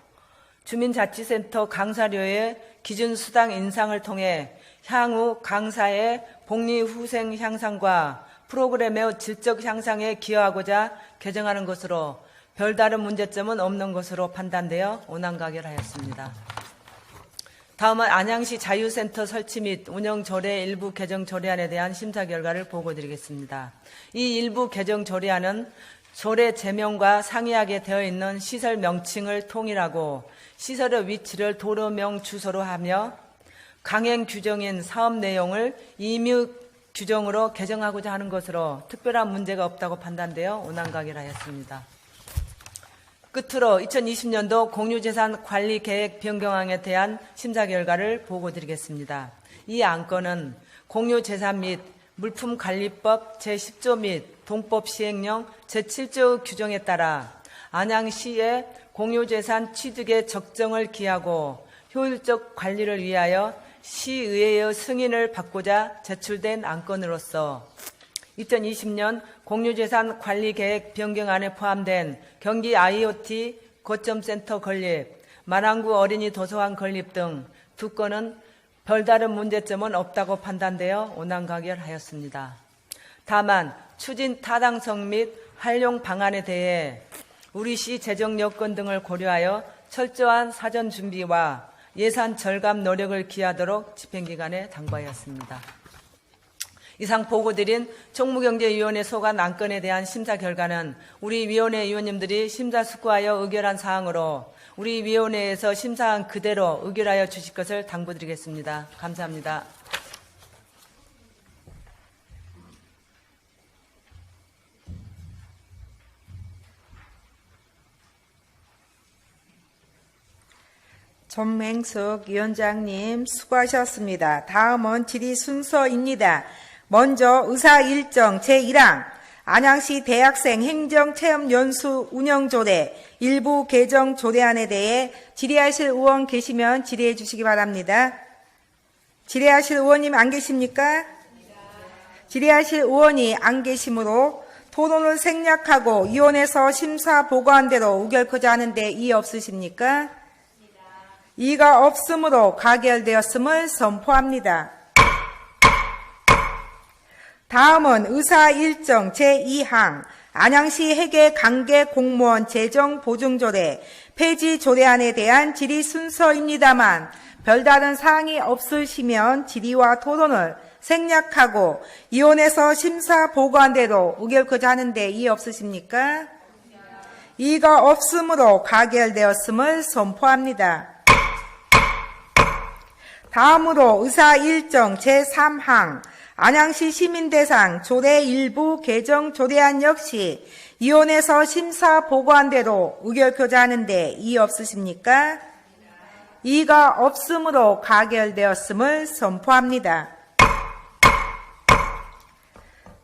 주민자치센터 강사료의 기준 수당 인상을 통해 향후 강사의 복리 후생 향상과 프로그램의 질적 향상에 기여하고자 개정하는 것으로 별다른 문제점은 없는 것으로 판단되어 온안가결하였습니다. 다음은 안양시 자유센터 설치 및 운영 조례 일부 개정 조례안에 대한 심사 결과를 보고드리겠습니다. 이 일부 개정 조례안은 조례 제명과 상이하게 되어 있는 시설 명칭을 통일하고 시설의 위치를 도로명 주소로 하며 강행 규정인 사업 내용을 임의 규정으로 개정하고자 하는 것으로 특별한 문제가 없다고 판단되어 온안가결하였습니다. 끝으로 2020년도 공유재산 관리 계획 변경안에 대한 심사 결과를 보고드리겠습니다. 이 안건은 공유재산 및 물품관리법 제10조 및 동법 시행령 제7조 규정에 따라 안양시의 공유재산 취득의 적정을 기하고 효율적 관리를 위하여 시의회의 승인을 받고자 제출된 안건으로서 2020년 공유재산 관리계획 변경안에 포함된 경기 IoT 거점센터 건립, 만안구 어린이 도서관 건립 등 두 건은 별다른 문제점은 없다고 판단되어 온안가결하였습니다. 다만 추진 타당성 및 활용 방안에 대해 우리 시 재정 여건 등을 고려하여 철저한 사전 준비와 예산 절감 노력을 기하도록 집행기관에 당부하였습니다. 이상 보고드린 총무경제위원회 소관 안건에 대한 심사 결과는 우리 위원회 위원님들이 심사숙고하여 의결한 사항으로 우리 위원회에서 심사한 그대로 의결하여 주실 것을 당부드리겠습니다. 감사합니다. 전맹석 위원장님 수고하셨습니다. 다음은 질의 순서입니다. 먼저 의사 일정 제1항 안양시 대학생 행정체험연수 운영조례 일부 개정 조례안에 대해 질의하실 의원 계시면 질의해 주시기 바랍니다. 질의하실 의원님 안 계십니까? 질의하실 의원이 안 계시므로 토론을 생략하고 위원회에서 심사 보고한 대로 의결코자 하는데 이의 없으십니까? 이가 없으므로 가결되었음을 선포합니다. 다음은 의사 일정 제2항 안양시 회계 관계 공무원 재정 보증조례 폐지 조례안에 대한 질의 순서입니다만 별다른 사항이 없으시면 질의와 토론을 생략하고 위원회에서 심사 보고한 대로 의결코자 하는데 이의 없으십니까? 이가 없으므로 가결되었음을 선포합니다. 다음으로 의사 일정 제3항 안양시 시민대상 조례 일부 개정 조례안 역시 위원회에서 심사 보고한 대로 의결코자 하는데 이의 없으십니까? 이가 없으므로 가결되었음을 선포합니다.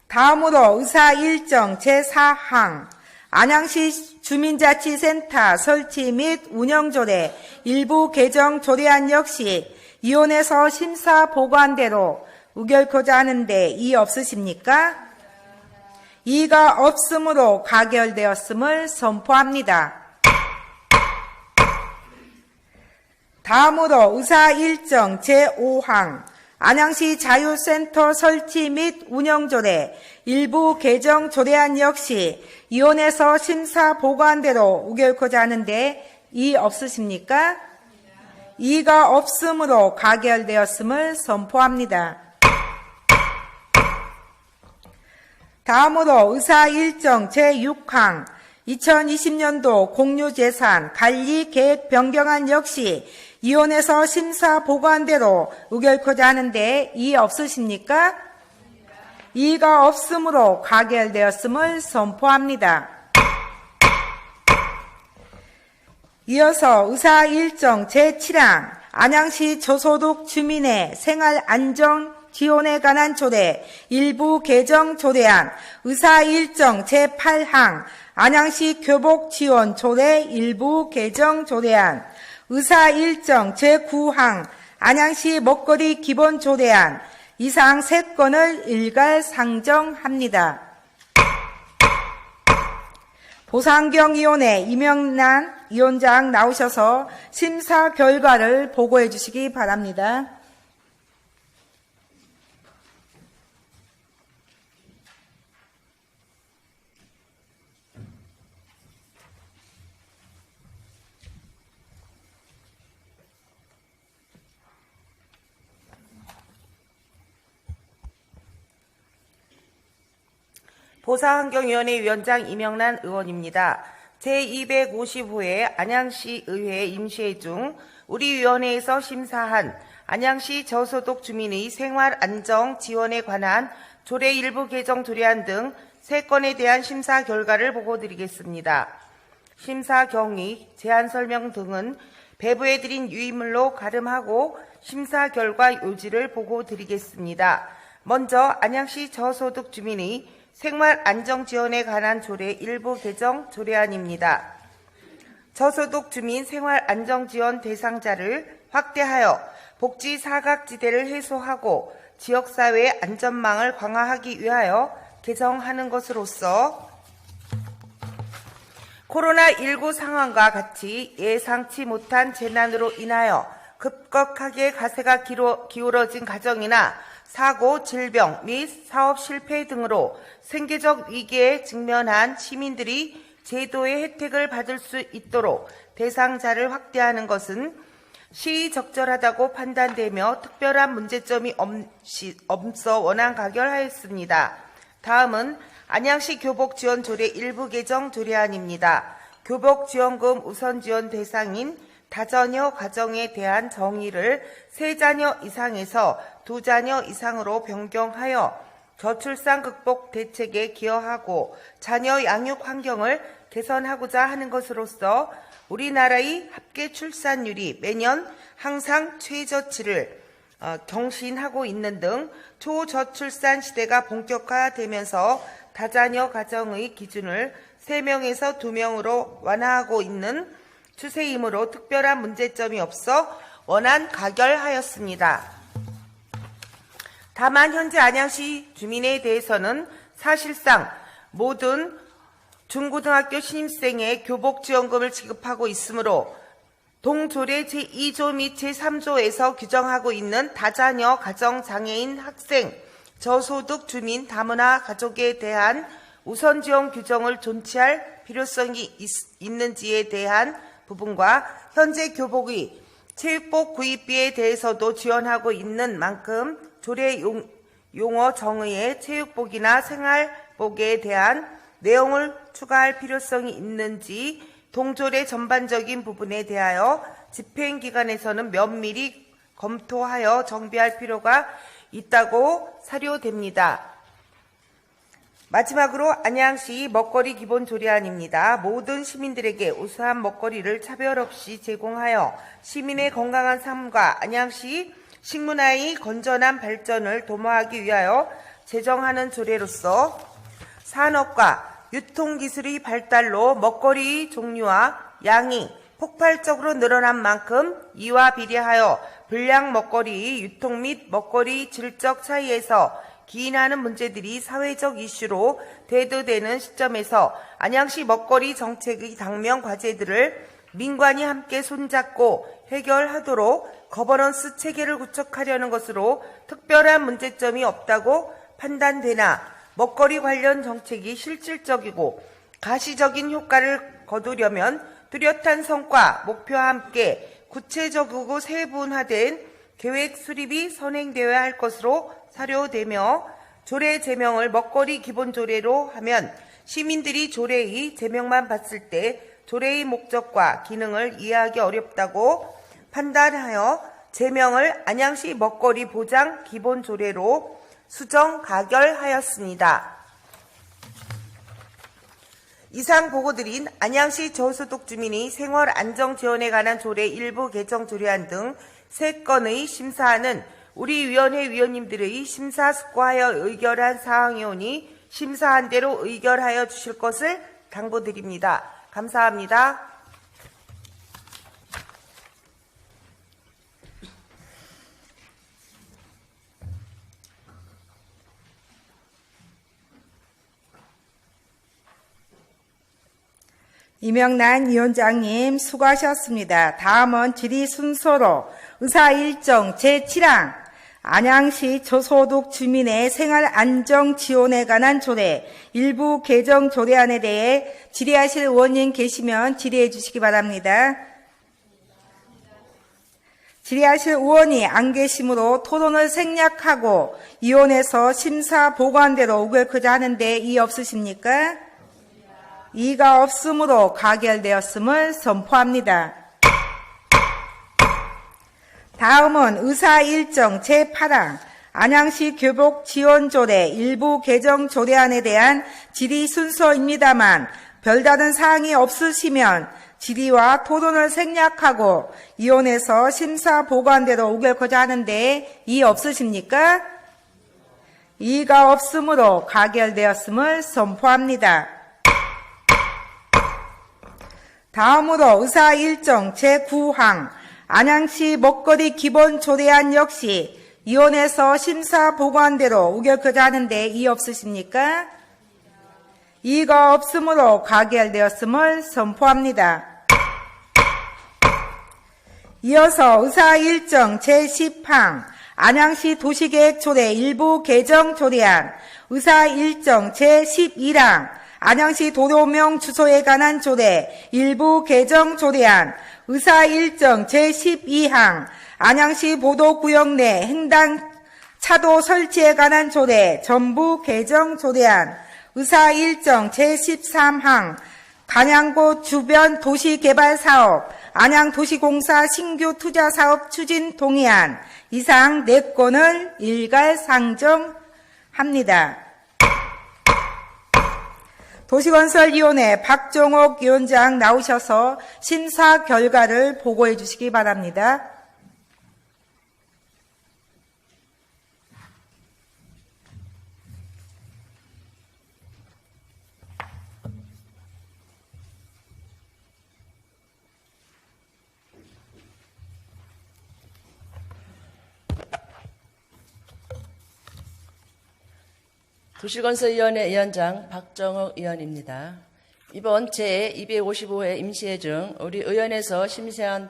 다음으로 의사 일정 제4항 안양시 주민자치센터 설치 및 운영조례 일부 개정 조례안 역시 위원회에서 심사 보고한 대로 의결코자 하는데 이의 없으십니까? 이가 없으므로 가결되었음을 선포합니다. 다음으로 의사 일정 제5항 안양시 자유센터 설치 및 운영조례 일부 개정 조례안 역시 위원회에서 심사 보고한 대로 의결코자 하는데 이의 없으십니까? 이가 없으므로 가결되었음을 선포합니다. 다음으로 의사 일정 제6항 2020년도 공유재산 관리 계획 변경안 역시 위원회에서 심사 보고한 대로 의결코자 하는데 이의 없으십니까? 이의가 없으므로 가결되었음을 선포합니다. 이어서 의사 일정 제7항 안양시 저소득 주민의 생활 안정 지원에 관한 조례 일부 개정 조례안, 의사 일정 제8항 안양시 교복 지원 조례 일부 개정 조례안, 의사 일정 제9항 안양시 먹거리 기본 조례안 이상 3건을 일괄 상정합니다. 보상경위원회 이명란 위원장 나오셔서 심사 결과를 보고해 주시기 바랍니다. 보사환경위원회 위원장 이명란 의원입니다. 제255회 안양시 의회 임시회 중 우리 위원회에서 심사한 안양시 저소득 주민의 생활 안정 지원에 관한 조례 일부 개정 조례안 등 3건에 대한 심사 결과를 보고드리겠습니다. 심사 경위, 제안 설명 등은 배부해드린 유의물로 가름하고 심사 결과 요지를 보고드리겠습니다. 먼저 안양시 저소득 주민의 생활 안정 지원에 관한 조례 일부 개정 조례안입니다. 저소득 주민 생활 안정 지원 대상자를 확대하여 복지 사각지대를 해소하고 지역사회 안전망을 강화하기 위하여 개정하는 것으로서 코로나19 상황과 같이 예상치 못한 재난으로 인하여 급격하게 가세가 기울어진 가정이나 사고, 질병 및 사업 실패 등으로 생계적 위기에 직면한 시민들이 제도의 혜택을 받을 수 있도록 대상자를 확대하는 것은 시의적절하다고 판단되며 특별한 문제점이 없어 원안 가결하였습니다. 다음은 안양시 교복지원조례 일부 개정 조례안입니다. 교복지원금 우선지원 대상인 다자녀 가정에 대한 정의를 3자녀 이상에서 2자녀 이상으로 변경하여 저출산 극복 대책에 기여하고 자녀 양육 환경을 개선하고자 하는 것으로서 우리나라의 합계 출산율이 매년 항상 최저치를 경신하고 있는 등 초저출산 시대가 본격화되면서 다자녀 가정의 기준을 3명에서 2명으로 완화하고 있는 추세이므로 특별한 문제점이 없어 원안 가결하였습니다. 다만 현재 안양시 주민에 대해서는 사실상 모든 중고등학교 신입생에 교복지원금을 지급하고 있으므로 동조례 제2조 및 제3조에서 규정하고 있는 다자녀 가정장애인 학생, 저소득 주민 다문화 가족에 대한 우선지원 규정을 존치할 필요성이 있는지에 대한 부분과 현재 교복의 체육복 구입비에 대해서도 지원하고 있는 만큼 조례 용어 정의의 체육복이나 생활복에 대한 내용을 추가할 필요성이 있는지 동조례 전반적인 부분에 대하여 집행기관에서는 면밀히 검토하여 정비할 필요가 있다고 사료됩니다. 마지막으로 안양시 먹거리 기본 조례안입니다. 모든 시민들에게 우수한 먹거리를 차별 없이 제공하여 시민의 건강한 삶과 안양시 식문화의 건전한 발전을 도모하기 위하여 제정하는 조례로서 산업과 유통기술의 발달로 먹거리의 종류와 양이 폭발적으로 늘어난 만큼 이와 비례하여 불량 먹거리의 유통 및 먹거리 질적 차이에서 기인하는 문제들이 사회적 이슈로 대두되는 시점에서 안양시 먹거리 정책의 당면 과제들을 민관이 함께 손잡고 해결하도록 거버넌스 체계를 구축하려는 것으로 특별한 문제점이 없다고 판단되나 먹거리 관련 정책이 실질적이고 가시적인 효과를 거두려면 뚜렷한 성과, 목표와 함께 구체적이고 세분화된 계획 수립이 선행되어야 할 것으로 사료되며 조례 제명을 먹거리 기본 조례로 하면 시민들이 조례의 제명만 봤을 때 조례의 목적과 기능을 이해하기 어렵다고 판단하여 제명을 안양시 먹거리 보장 기본 조례로 수정 가결하였습니다. 이상 보고드린 안양시 저소득 주민의 생활 안정 지원에 관한 조례 일부 개정 조례안 등 3건의 심사는 우리 위원회 위원님들의 심사숙고하여 의결한 사항이오니 심사한 대로 의결하여 주실 것을 당부드립니다. 감사합니다. 이명란 위원장님 수고하셨습니다. 다음은 질의 순서로 의사 일정 제7항 안양시 저소득 주민의 생활 안정 지원에 관한 조례 일부 개정 조례안에 대해 질의하실 의원님 계시면 질의해 주시기 바랍니다. 질의하실 의원이 안 계시므로 토론을 생략하고 위원회에서 심사 보고한대로 의결하고자 하는데 이의 없으십니까? 이의가 없으므로 가결되었음을 선포합니다. 다음은 의사 일정 제8항 안양시 교복 지원 조례 일부 개정 조례안에 대한 질의 순서입니다만 별다른 사항이 없으시면 질의와 토론을 생략하고 위원회에서 심사 보고한대로 의결하고자 하는데 이의 없으십니까? 이의가 없으므로 가결되었음을 선포합니다. 다음으로 의사 일정 제9항 안양시 먹거리 기본 조례안 역시 위원회에서 심사 보고한 대로 의결하고자 하는데 이의 없으십니까? 이의가 없으므로 가결되었음을 선포합니다. 이어서 의사 일정 제10항 안양시 도시계획 조례 일부 개정 조례안 의사 일정 제11항 안양시 도로명 주소에 관한 조례 일부 개정 조례안 의사 일정 제12항 안양시 보도구역 내 횡단 차도 설치에 관한 조례 전부 개정 조례안 의사 일정 제13항 단양고 주변 도시개발사업 안양도시공사 신규 투자사업 추진 동의안 이상 4건을 일괄 상정합니다. 도시건설위원회 박정옥 위원장 나오셔서 심사 결과를 보고해 주시기 바랍니다. 도시건설위원회 위원장 박정욱 의원입니다. 이번 제255회 임시회 중 우리 의원에서 심사한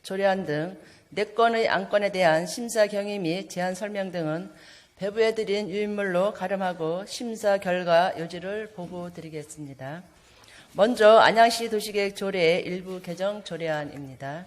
조례안 등 4건의 안건에 대한 심사 경위 및 제안 설명 등은 배부해드린 유인물로 가름하고 심사 결과 요지를 보고드리겠습니다. 먼저 안양시 도시계획 조례 일부 개정 조례안입니다.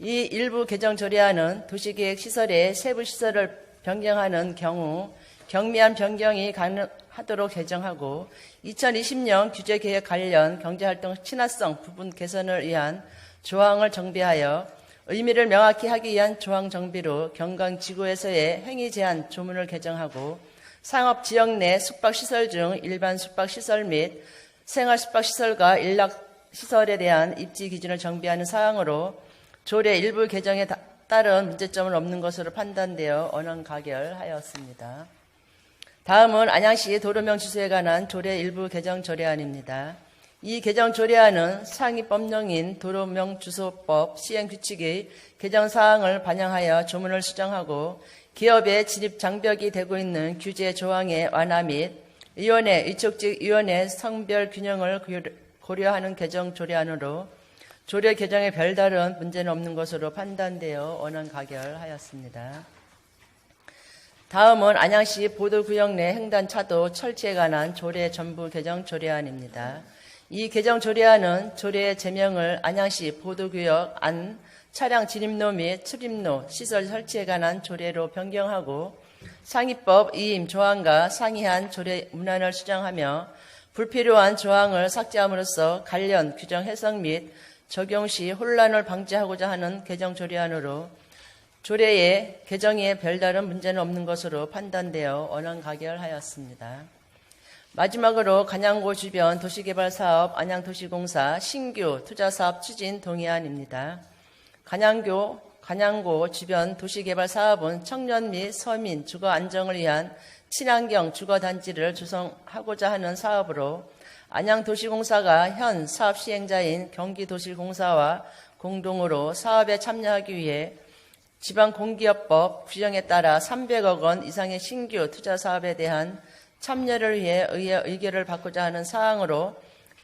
이 일부 개정 조례안은 도시계획 시설의 세부 시설을 변경하는 경우 경미한 변경이 가능하도록 개정하고 2020년 규제개혁 관련 경제활동 친화성 부분 개선을 위한 조항을 정비하여 의미를 명확히 하기 위한 조항 정비로 경강지구에서의 행위 제한 조문을 개정하고 상업지역 내 숙박시설 중 일반 숙박시설 및 생활숙박시설과 일락시설에 대한 입지 기준을 정비하는 사항으로 조례 일부 개정에 따른 문제점은 없는 것으로 판단되어 언원 가결하였습니다. 다음은 안양시 도로명 주소에 관한 조례 일부 개정 조례안입니다. 이 개정 조례안은 상위 법령인 도로명 주소법 시행 규칙의 개정 사항을 반영하여 조문을 수정하고 기업의 진입 장벽이 되고 있는 규제 조항의 완화 및 위원회, 의촉직 위원회 성별 균형을 고려하는 개정 조례안으로 조례 개정에 별다른 문제는 없는 것으로 판단되어 원안 가결하였습니다. 다음은 안양시 보도구역 내 횡단차도 철치에 관한 조례 전부 개정 조례안입니다. 이 개정 조례안은 조례의 제명을 안양시 보도구역 안 차량 진입로 및 출입로 시설 설치에 관한 조례로 변경하고 상위법 이임 조항과 상이한 조례 문안을 수정하며 불필요한 조항을 삭제함으로써 관련 규정 해석 및 적용 시 혼란을 방지하고자 하는 개정 조례안으로 조례의 개정에 별다른 문제는 없는 것으로 판단되어 원안 가결하였습니다. 마지막으로 간양고 주변 도시개발사업 안양도시공사 신규 투자사업 추진 동의안입니다. 간양고 주변 도시개발사업은 청년 및 서민 주거 안정을 위한 친환경 주거단지를 조성하고자 하는 사업으로 안양도시공사가 현 사업 시행자인 경기도시공사와 공동으로 사업에 참여하기 위해 지방공기업법 규정에 따라 300억 원 이상의 신규 투자 사업에 대한 참여를 위해 의회 의결을 받고자 하는 사항으로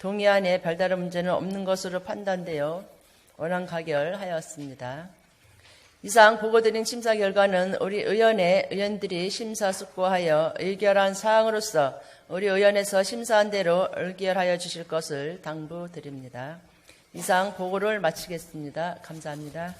동의안에 별다른 문제는 없는 것으로 판단되어 원안 가결하였습니다. 이상 보고드린 심사 결과는 우리 의원들이 심사숙고하여 의결한 사항으로서 우리 의원에서 심사한 대로 의결하여 주실 것을 당부드립니다. 이상 보고를 마치겠습니다. 감사합니다.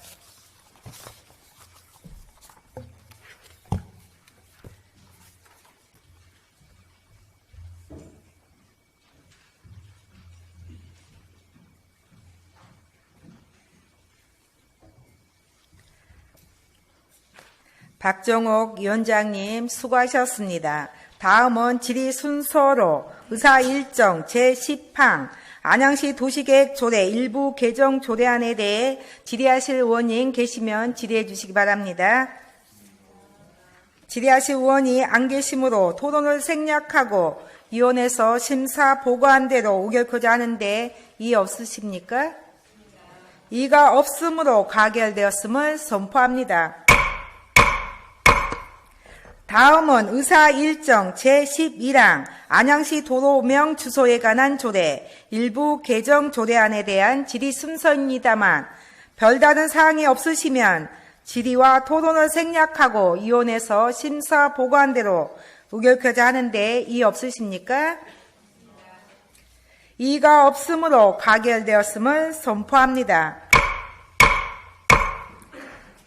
박정옥 위원장님 수고하셨습니다. 다음은 질의 순서로 의사 일정 제10항 안양시 도시계획 조례 일부 개정 조례안에 대해 질의하실 의원님 계시면 질의해 주시기 바랍니다. 질의하실 의원이 안 계시므로 토론을 생략하고 위원회에서 심사 보고한 대로 의결코자 하는데 이의 없으십니까? 이가 없으므로 가결되었음을 선포합니다. 다음은 의사 일정 제11항 안양시 도로명 주소에 관한 조례 일부 개정 조례안에 대한 질의 순서입니다만 별다른 사항이 없으시면 질의와 토론을 생략하고 위원회에서 심사 보고한 대로 의결코자 하는데 이의 없으십니까? 이가 없으므로 가결되었음을 선포합니다.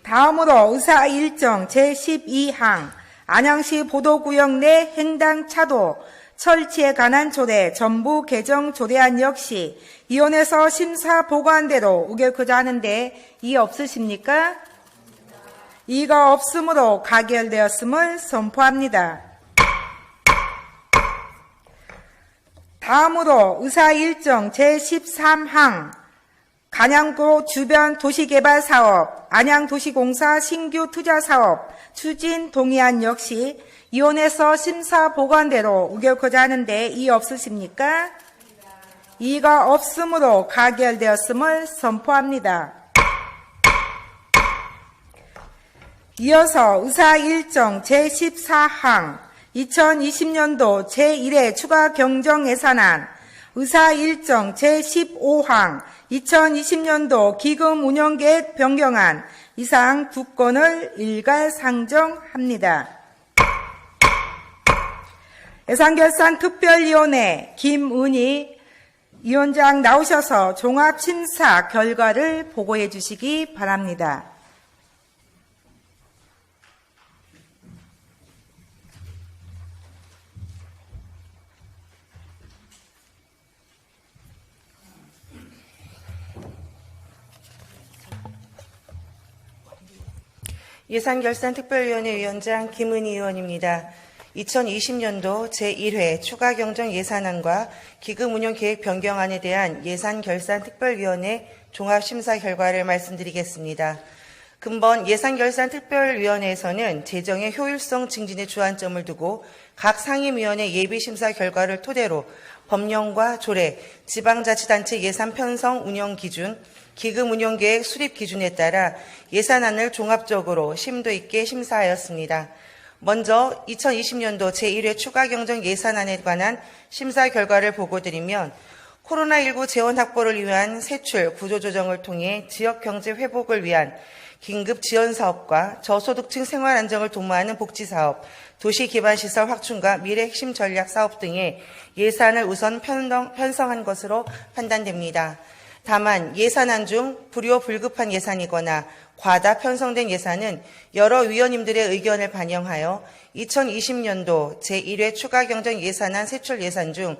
다음으로 의사 일정 제12항 안양시 보도구역 내 횡단 차도 설치에 관한 조례 전부 개정 조례안 역시 위원회에서 심사 보고한 대로 의결코자 하는데 이의 없으십니까? 이가 없으므로 가결되었음을 선포합니다. 다음으로 의사 일정 제13항 간양고 주변 도시개발사업 안양도시공사 신규 투자사업 추진 동의안 역시 위원회에서 심사 보고한 대로 의결코자 하는데 이의 없으십니까? 이가 없으므로 가결되었음을 선포합니다. 이어서 의사 일정 제14항 2020년도 제1회 추가 경정 예산안 의사 일정 제15항 2020년도 기금 운영계획 변경안 이상 두 건을 일괄 상정합니다. 예산결산특별위원회 김은희 위원장 나오셔서 종합심사 결과를 보고해 주시기 바랍니다. 예산결산특별위원회 위원장 김은희 의원입니다. 2020년도 제1회 추가경정 예산안과 기금운용계획 변경안에 대한 예산결산특별위원회 종합심사 결과를 말씀드리겠습니다. 근본 예산결산특별위원회에서는 재정의 효율성 증진에 주안점을 두고 각 상임위원회 예비심사 결과를 토대로 법령과 조례, 지방자치단체 예산 편성 운영 기준, 기금 운용계획 수립 기준에 따라 예산안을 종합적으로 심도 있게 심사하였습니다. 먼저 2020년도 제1회 추가경정 예산안에 관한 심사 결과를 보고드리면 코로나19 재원 확보를 위한 세출 구조조정을 통해 지역경제 회복을 위한 긴급 지원사업과 저소득층 생활 안정을 도모하는 복지사업, 도시기반시설 확충과 미래 핵심 전략 사업 등의 예산을 우선 편성한 것으로 판단됩니다. 다만 예산안 중 불효불급한 예산이거나 과다 편성된 예산은 여러 위원님들의 의견을 반영하여 2020년도 제1회 추가경정 예산안 세출 예산 중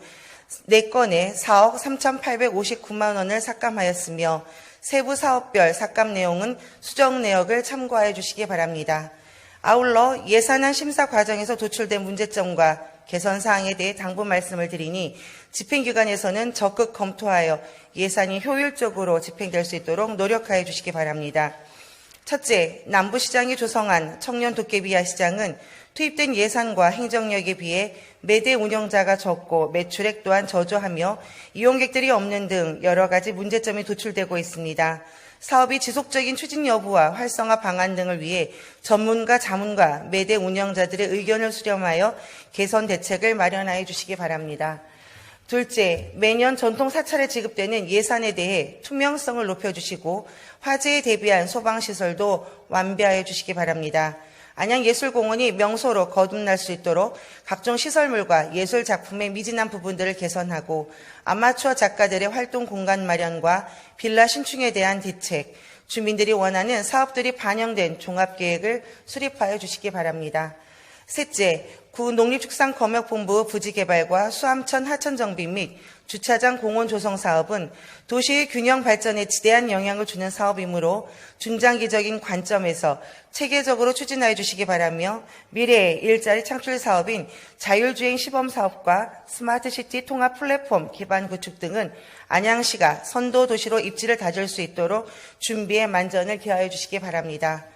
4건에 4억 3,859만 원을 삭감하였으며 세부 사업별 삭감 내용은 수정 내역을 참고하여 주시기 바랍니다. 아울러 예산안 심사 과정에서 도출된 문제점과 개선 사항에 대해 당부 말씀을 드리니 집행기관에서는 적극 검토하여 예산이 효율적으로 집행될 수 있도록 노력하여 주시기 바랍니다. 첫째, 남부시장이 조성한 청년 도깨비야 시장은 투입된 예산과 행정력에 비해 매대 운영자가 적고 매출액 또한 저조하며 이용객들이 없는 등 여러 가지 문제점이 도출되고 있습니다. 사업이 지속적인 추진 여부와 활성화 방안 등을 위해 전문가, 자문가, 매대 운영자들의 의견을 수렴하여 개선 대책을 마련하여 주시기 바랍니다. 둘째, 매년 전통 사찰에 지급되는 예산에 대해 투명성을 높여주시고 화재에 대비한 소방시설도 완비하여 주시기 바랍니다. 안양예술공원이 명소로 거듭날 수 있도록 각종 시설물과 예술작품의 미진한 부분들을 개선하고 아마추어 작가들의 활동 공간 마련과 빌라 신축에 대한 대책, 주민들이 원하는 사업들이 반영된 종합계획을 수립하여 주시기 바랍니다. 셋째, 구 농립축산검역본부 부지개발과 수암천 하천정비 및 주차장 공원 조성 사업은 도시의 균형 발전에 지대한 영향을 주는 사업이므로 중장기적인 관점에서 체계적으로 추진하여 주시기 바라며 미래의 일자리 창출 사업인 자율주행 시범사업과 스마트시티 통합 플랫폼 기반 구축 등은 안양시가 선도 도시로 입지를 다질 수 있도록 준비에 만전을 기하여 주시기 바랍니다.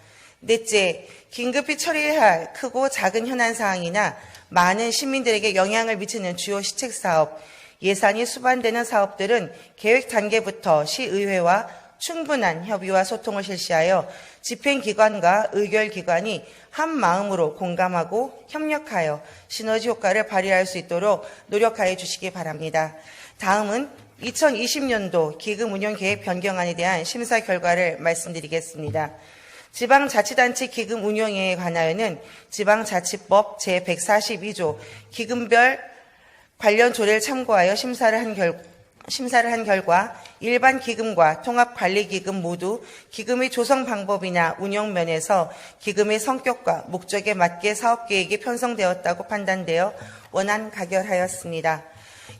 넷째, 긴급히 처리해야 할 크고 작은 현안 사항이나 많은 시민들에게 영향을 미치는 주요 시책 사업, 예산이 수반되는 사업들은 계획 단계부터 시의회와 충분한 협의와 소통을 실시하여 집행기관과 의결기관이 한 마음으로 공감하고 협력하여 시너지 효과를 발휘할 수 있도록 노력하여 주시기 바랍니다. 다음은 2020년도 기금운용계획 변경안에 대한 심사 결과를 말씀드리겠습니다. 지방자치단체 기금 운영에 관하여는 지방자치법 제142조 기금별 관련 조례를 참고하여 심사를 한 결과 일반 기금과 통합관리기금 모두 기금의 조성 방법이나 운영 면에서 기금의 성격과 목적에 맞게 사업계획이 편성되었다고 판단되어 원안 가결하였습니다.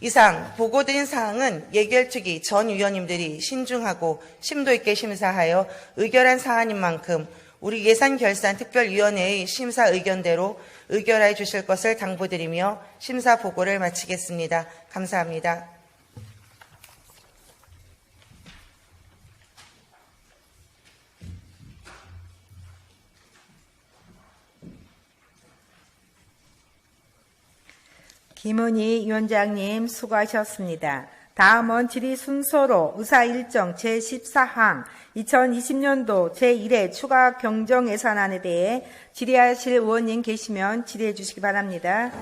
이상 보고드린 사항은 예결특위 전 위원님들이 신중하고 심도 있게 심사하여 의결한 사안인 만큼 우리 예산결산특별위원회의 심사 의견대로 의결하여 주실 것을 당부드리며 심사 보고를 마치겠습니다. 감사합니다. 김은희 위원장님 수고하셨습니다. 다음은 질의 순서로 의사일정 제14항 2020년도 제1회 추가 경정 예산안에 대해 질의하실 의원님 계시면 질의해 주시기 바랍니다.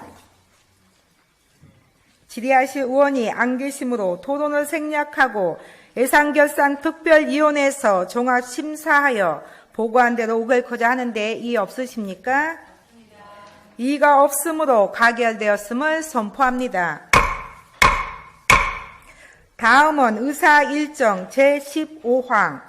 질의하실 의원이 안 계시므로 토론을 생략하고 예산결산특별위원회에서 종합심사하여 보고한 대로 의결코자 하는데 이의 없으십니까? 이의가 없으므로 가결되었음을 선포합니다. 다음은 의사일정 제15항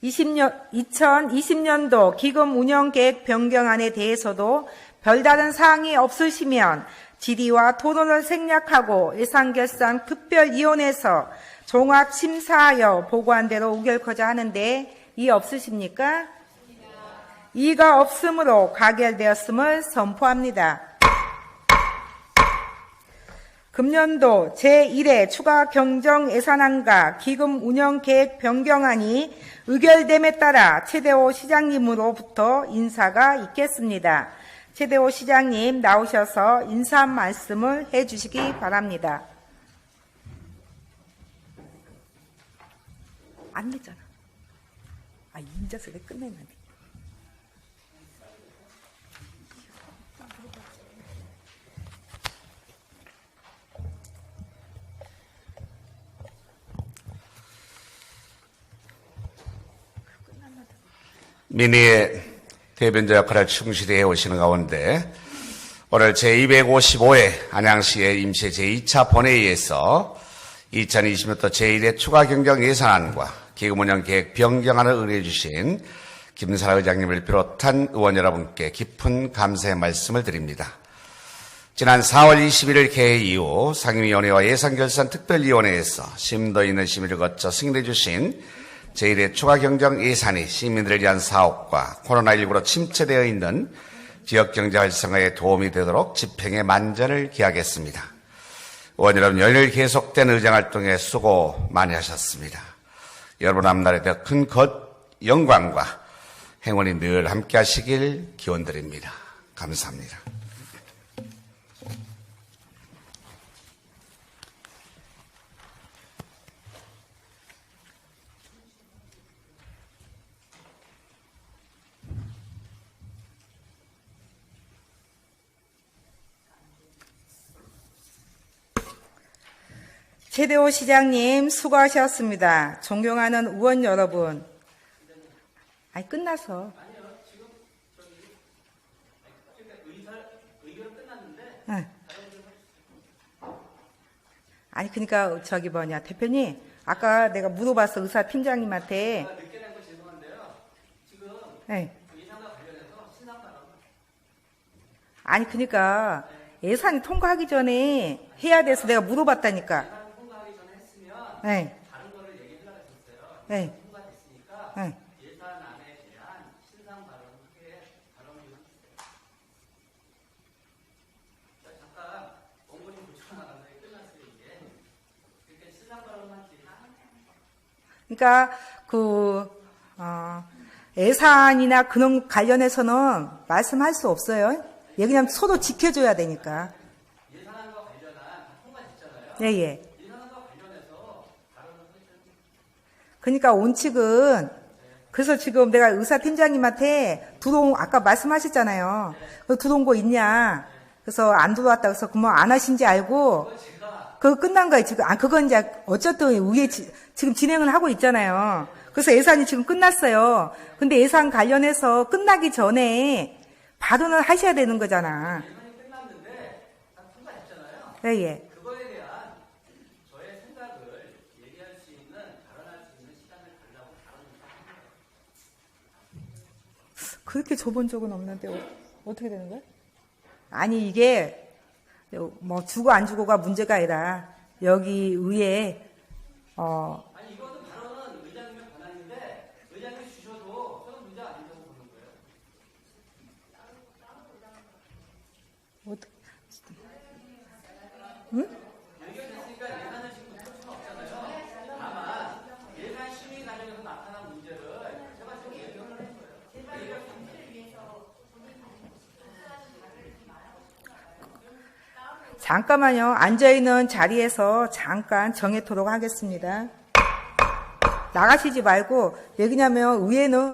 2020년도 기금운영계획 변경안에 대해서도 별다른 사항이 없으시면 질의와 토론을 생략하고 예산결산특별위원회에서 종합심사하여 보고한 대로 의결코자 하는데 이의 없으십니까? 이의가 없으므로 가결되었음을 선포합니다. 금년도 제1회 추가 경정 예산안과 기금 운영 계획 변경안이 의결됨에 따라 최대호 시장님으로부터 인사가 있겠습니다. 최대호 시장님 나오셔서 인사 말씀을 해 주시기 바랍니다. 안 됐잖아. 인자서 왜 끝내면 안 돼. 민의의 대변자 역할을 충실히 해오시는 가운데 오늘 제255회 안양시의 임시 제2차 본회의에서 2020년도 제1회 추가 경정 예산안과 기금운영 계획 변경안을 의뢰해 주신 김사라 의장님을 비롯한 의원 여러분께 깊은 감사의 말씀을 드립니다. 지난 4월 21일 개회 이후 상임위원회와 예산결산특별위원회에서 심도 있는 심의를 거쳐 승인해 주신 제1회 추가 경정 예산이 시민들을 위한 사업과 코로나19로 침체되어 있는 지역경제 활성화에 도움이 되도록 집행에 만전을 기하겠습니다. 의원 여러분, 열흘 계속된 의정활동에 수고 많이 하셨습니다. 여러분 앞날에 더 큰 영광과 행운이 늘 함께 하시길 기원드립니다. 감사합니다. 최대호 시장님 수고하셨습니다. 존경하는 의원 여러분. 아니 끝나서. 응. 아니 그러니까 저기 대표님 아까 내가 물어봤어 의사 팀장님한테. 늦게 낸 거 죄송한데요. 지금 예산과 관련해서 신상발언. 아니 그러니까 예산이 통과하기 전에 해야 돼서 내가 물어봤다니까. 네. 다른 거를 얘기하려고 했었어요. 네. 통과됐으니까 네. 예산안에 대한 신상 발언 크게 발언을 해주세요. 잠깐 원고님 고쳐나가는데 끝났어요 이게. 그러니까 신상 발언만 그러니까 예산이나 그런 관련해서는 말씀할 수 없어요. 왜냐면 서로 지켜줘야 되니까. 예산안과 관련한 다 통과됐잖아요. 네, 예. 그러니까 원칙은 그래서 지금 내가 의사팀장님한테 아까 말씀하셨잖아요. 들어온 거 있냐? 그래서 안 들어왔다 그래서 그러면 안 하신지 알고 그거 끝난 거예요. 지금 그건 이제 어쨌든 위에 지금 진행을 하고 있잖아요. 그래서 예산이 지금 끝났어요. 근데 예산 관련해서 끝나기 전에 발언을 하셔야 되는 거잖아. 예산이 끝났는데 다 통과했잖아요. 네, 예. 그렇게 줘본 적은 없는데 어떻게 되는 거야? 아니 이게 뭐 주고 안 주고가 문제가 아니라 여기 위에 아니 이거는 발언은 의장님의 권한인데 의장님이 주셔도 저는 문제 아니라고 보는 거예요. 어떻게? 응? 얘기했으니까 예산을 지금 풀 수는 없잖아요. 다만 예산 심의 과정에서 나타난 문제를 제가 지금 얘기를 한 거예요. 잠깐만요. 앉아있는 자리에서 잠깐 정해토록 하겠습니다. 나가시지 말고, 왜 그러냐면 위에는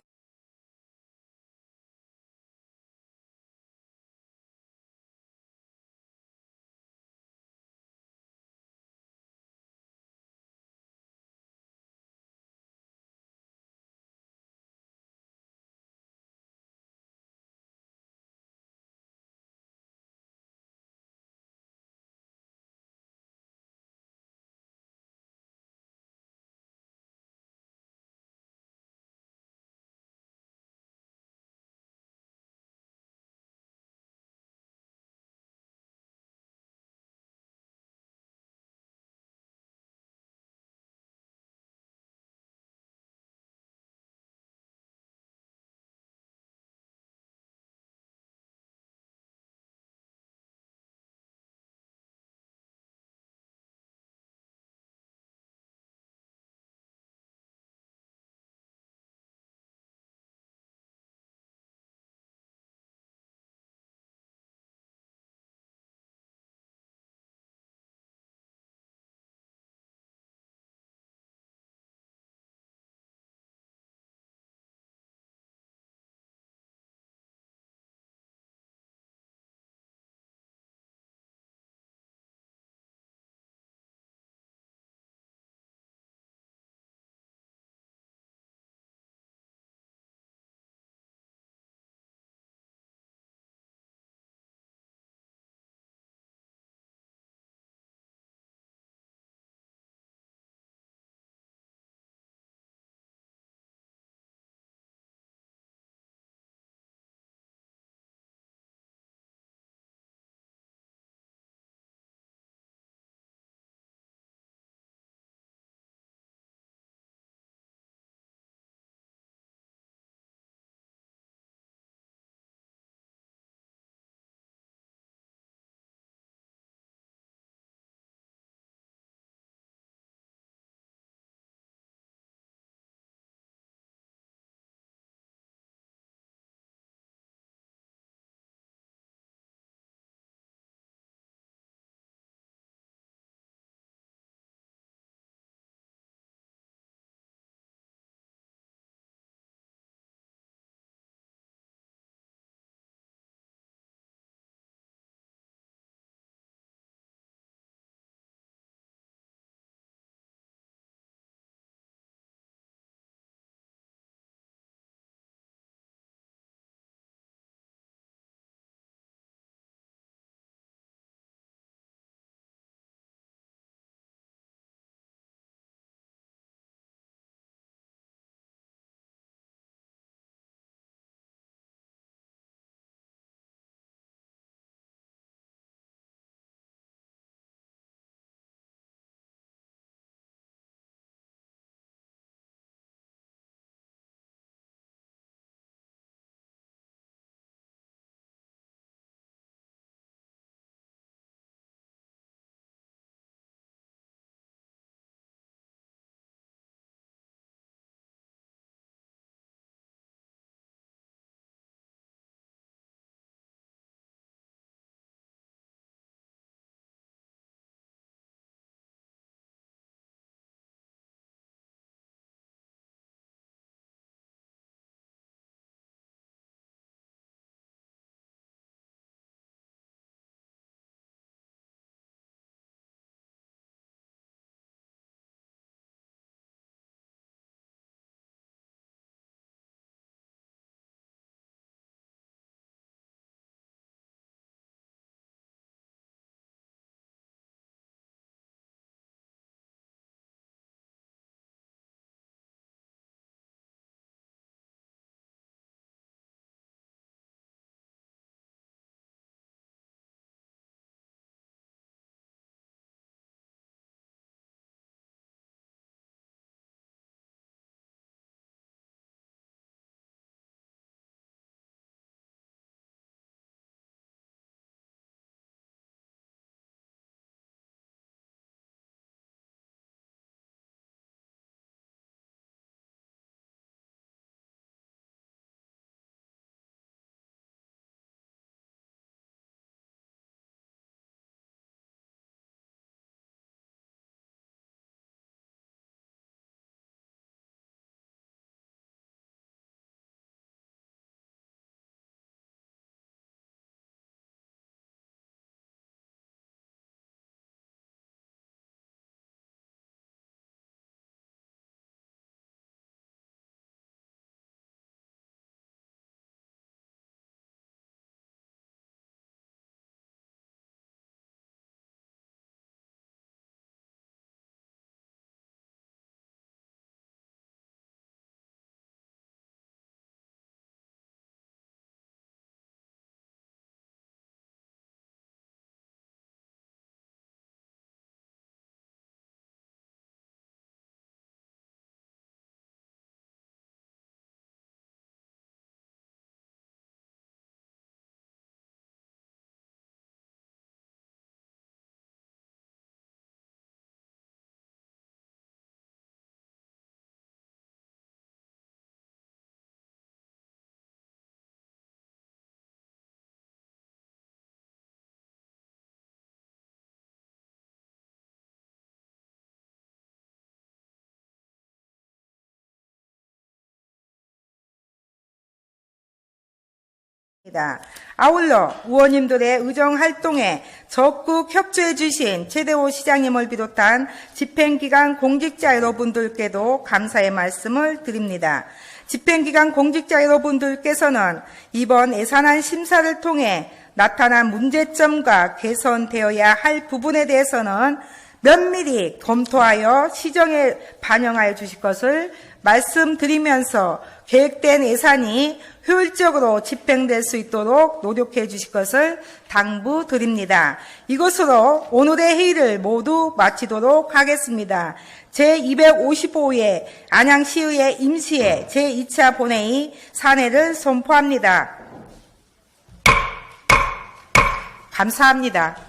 아울러 의원님들의 의정활동에 적극 협조해 주신 최대호 시장님을 비롯한 집행기관 공직자 여러분들께도 감사의 말씀을 드립니다. 집행기관 공직자 여러분들께서는 이번 예산안 심사를 통해 나타난 문제점과 개선되어야 할 부분에 대해서는 면밀히 검토하여 시정에 반영하여 주실 것을 말씀드리면서 계획된 예산이 효율적으로 집행될 수 있도록 노력해 주실 것을 당부드립니다. 이것으로 오늘의 회의를 모두 마치도록 하겠습니다. 제255회 안양시의회 임시회 제2차 본회의 산회를 선포합니다. 감사합니다.